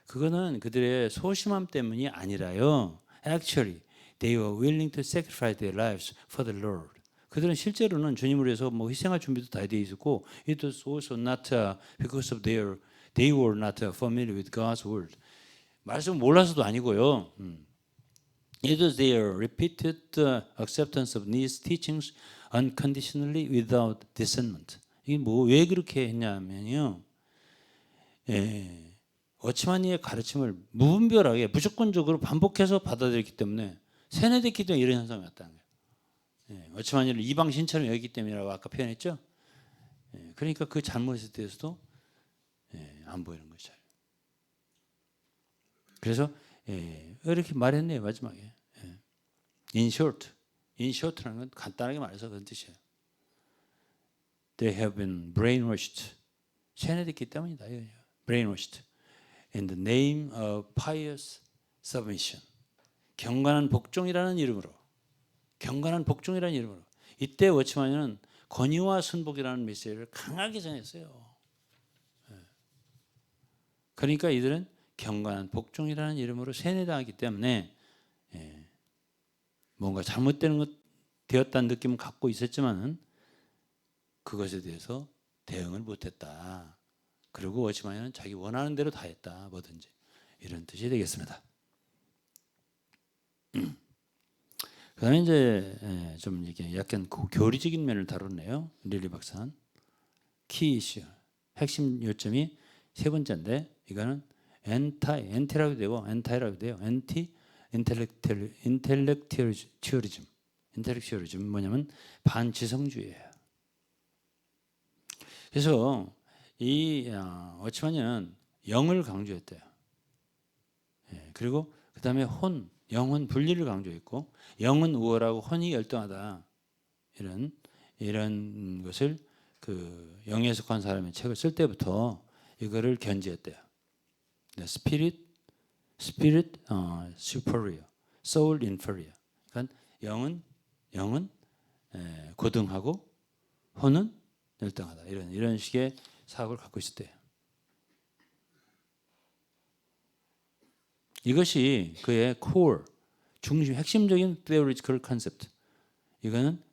그거는 그들의 소심함 때문이 아니라요. Actually, they were willing to sacrifice their lives for the Lord. 그들은 실제로는 주님을 위해서 뭐 희생할 준비도 다 되어 있었고, it was also not because of they were not familiar with God's word. 말씀 몰라서도 아니고요. It was their repeated acceptance of these teachings unconditionally without dissentment. 이게 뭐 왜 그렇게 했냐면요. 워치만이의 가르침을 무분별하게 무조건적으로 반복해서 받아들였기 때문에 세뇌됐기 때문에 이런 현상이 왔다는 거예요. 워치만이를 이방 신처럼 여기기 때문이라고 아까 표현했죠. 그러니까 그 잘못에 대해서도 안 보이는 거죠. 그래서 이렇게 말했네요 마지막에. In short라는 건 간단하게 말해서 그런 뜻이에요. They have been brainwashed. 세뇌됐기 때문이다. brainwashed. In the name of pious submission. 경건한 복종이라는 이름으로. 이때 워치만은 권위와 순복이라는 메시지를 강하게 전했어요. 그러니까 이들은 경건한 복종이라는 이름으로 세뇌당하기 때문에 뭔가 되었다는 느낌을 갖고 있었지만은 그것에 대해서 대응을 못했다. 그리고 워치만은 자기 원하는 대로 다 했다. 뭐든지 이런 뜻이 되겠습니다. 그다음에 이제 좀 이게 약간 교리적인 면을 다뤘네요. 릴리 박사는 키 이슈 핵심 요점이 세 번째인데 이거는 엔티라고 되고 엔타이라고 돼요. 인텔렉츄얼리즘 뭐냐면 반지성주의예요. 그래서 이 워치만은 영을 강조했대요. 그리고 그 다음에 영혼 분리를 강조했고 영은 우월하고 혼이 열등하다. 이런 것을 그 영에 속한 사람의 책을 쓸 때부터 이거를 견지했대요. Spirit superior, soul inferior. 그러니까 영은 고등하고 혼은 열등하다. 이런 식의 사고를 갖고 있었대요. 이것이 그의 core, 중심, 핵심적인 theoretical concept. 이거는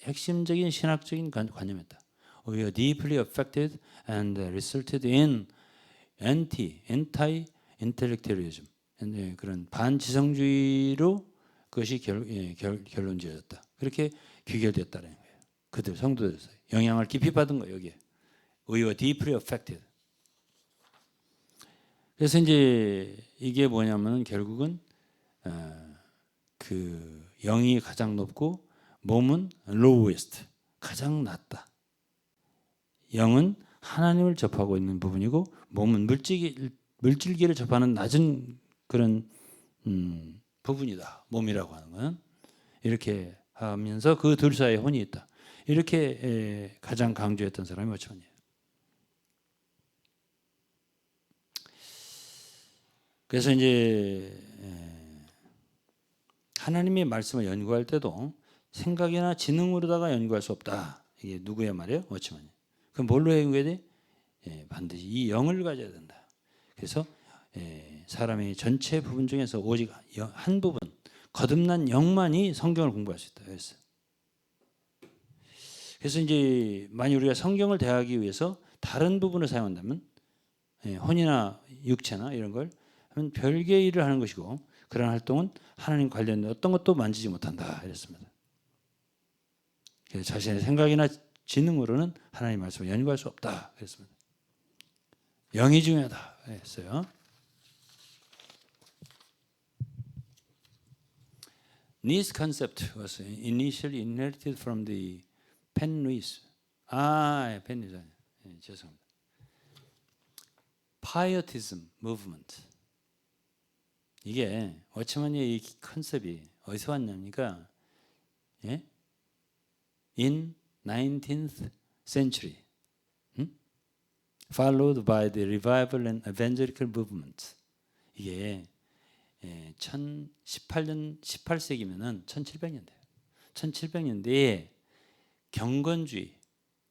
핵심적인 신학적인 관념이었다. We are deeply affected and resulted in anti-intellectualism. 그런 반지성주의로 그것이 결론지어졌다. 그렇게 귀결됐다는 거예요. 그들 성도들에서 영향을 깊이 받은 거예요. 여기에. We were deeply affected. 그래서 이제 이게 뭐냐면 결국은 그 영이 가장 높고 몸은 lowest, 가장 낮다. 영은 하나님을 접하고 있는 부분이고 몸은 물질계를 접하는 낮은 그런 부분이다. 몸이라고 하는 건 이렇게 하면서 그 둘 사이에 혼이 있다. 이렇게 가장 강조했던 사람이 워치만이에요. 그래서 이제 하나님의 말씀을 연구할 때도 생각이나 지능으로다가 연구할 수 없다. 이게 누구의 말이에요? 워치만이. 그럼 뭘로 연구해야 돼? 반드시 이 영을 가져야 된다. 그래서 사람의 전체 부분 중에서 오직 한 부분, 거듭난 영만이 성경을 공부할 수 있다. 그래서 이제 만약 우리가 성경을 대하기 위해서 다른 부분을 사용한다면 혼이나 육체나 이런 걸 하면 별개의 일을 하는 것이고 그런 활동은 하나님 관련된 어떤 것도 만지지 못한다. 이랬습니다. 그래서 자신의 생각이나 지능으로는 하나님 말씀을 연구할 수 없다. 그랬습니다. 영이 중요하다. 했어요. This concept was initially inherited from the 펜루이스. 펜루이스. 죄송합니다. Pietism movement. 이게 워치만의 이 컨셉이 어디서 왔냐니까 in 19th century followed by the revival and evangelical movement. 이게 18세기면은 1700년대. 1700년대에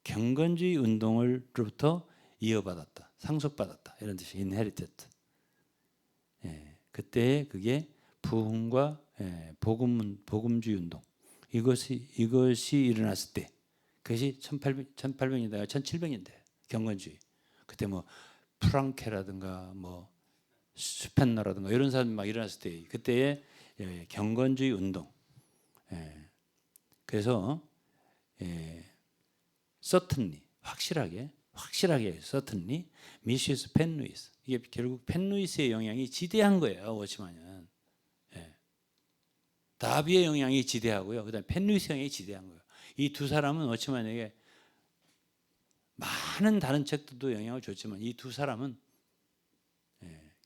경건주의 운동을로부터 이어받았다. 상속받았다. 이런 뜻이 inherited. 그때 그게 부흥과 복음주의 운동 이것이 일어났을 때 그것이 1800년대가 1700년대 경건주의. 그때 뭐 프랑케라든가 뭐 스펜너라든가 이런 사람 막 일어났을 때 그때의 경건주의 운동. 그래서 certainly 확실하게 certainly 미시스 펜루이스. 이게 결국 펜루이스의 영향이 지대한 거예요. 워치만은. 다비의 영향이 지대하고요. 그다음에 펜루이스 영향이 지대한 거예요. 이 두 사람은 워치만에게 많은 다른 책들도 영향을 줬지만 이 두 사람은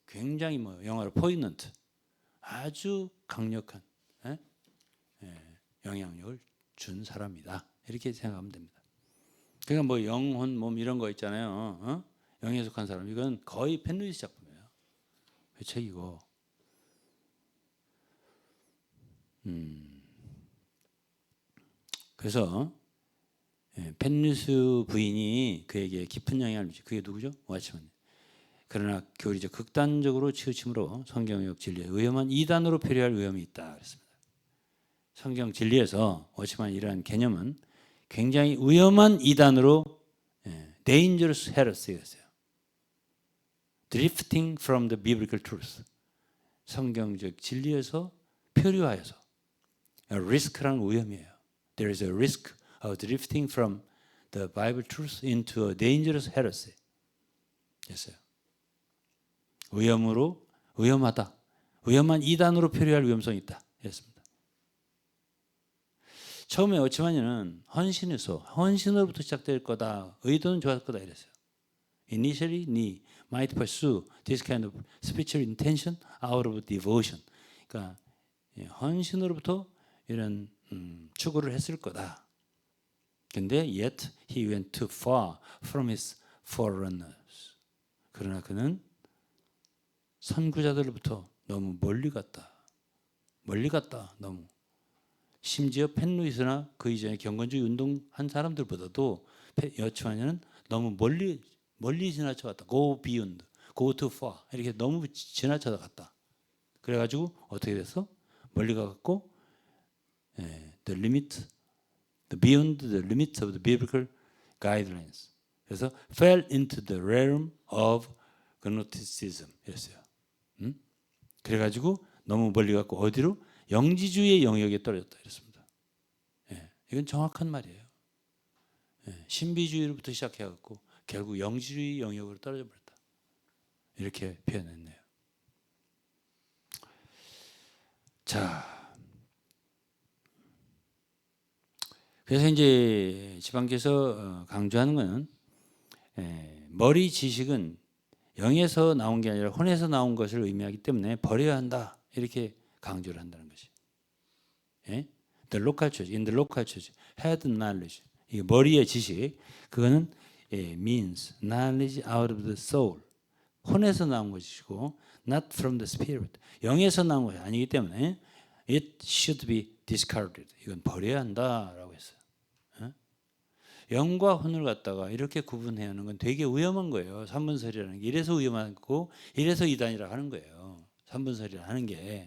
굉장히 영어로 포이넌트 아주 강력한 영향력을 준 사람이다. 이렇게 생각하면 됩니다. 그러니까 뭐 영혼, 몸 이런 거 있잖아요. 영에 속한 사람 이건 거의 펜루이스 작품이에요. 그 책이고. 그래서 펜루이스 부인이 그에게 깊은 영향을 미치. 그게 누구죠? 워치만. 그러나 교리적 극단적으로 치우침으로 성경역 진리에 위험한 이단으로 표류할 위험이 있다. 그랬습니다. 성경 진리에서 워치만 이러한 개념은 굉장히 위험한 이단으로 dangerous heresy였어요. Drifting from the biblical truth. 성경적 진리에서 표류하여서 risk라는 위험이에요. There is a risk of drifting from the Bible truth into a dangerous heresy. 였어요. 위험하다. 위험한 이단으로 표류할 위험성이 있다. 였습니다. 처음에 워치만이는 헌신으로부터 시작될 거다. 의도는 좋았을 거다 이랬어요. initially might pursue this kind of spiritual intention out of devotion. 그러니까 헌신으로부터 이런 추구를 했을 거다. 근데 yet he went too far from his forerunners. 그러나 그는 선구자들로부터 너무 멀리 갔다. 너무. 심지어 펜루이스나 그 이전에 경건주의 운동한 사람들보다도 여츠와니는 너무 멀리 지나쳐갔다. Go beyond, go too far. 이렇게 너무 지나쳐다 갔다. 그래가지고 어떻게 됐어? 멀리 가갖고 beyond the limits of the biblical guidelines. 그래서 fell into the realm of Gnosticism. 이랬어요. 그래가지고 너무 멀리 갔고 어디로? 영지주의의 영역에 떨어졌다. 이랬습니다. 이건 정확한 말이에요. 신비주의로부터 시작해갖고 결국 영지주의 영역으로 떨어져 버렸다. 이렇게 표현했네요. 자, 그래서 이제 지방께서 강조하는 것은 머리 지식은 영에서 나온 게 아니라 혼에서 나온 것을 의미하기 때문에 버려야 한다. 이렇게 강조를 한다는 것이. The local church, in the local church, head knowledge. 이 머리의 지식, 그거는 means knowledge out of the soul. 혼에서 나온 것이고, not from the spirit. 영에서 나온 것이 아니기 때문에 it should be discarded. 이건 버려야 한다라고 했어요. 영과 혼을 갖다가 이렇게 구분해야 하는 건 되게 위험한 거예요. 삼분설이라는 게 이래서 위험한 거고 이래서 이단이라 하는 거예요. 삼분설이라 하는 게.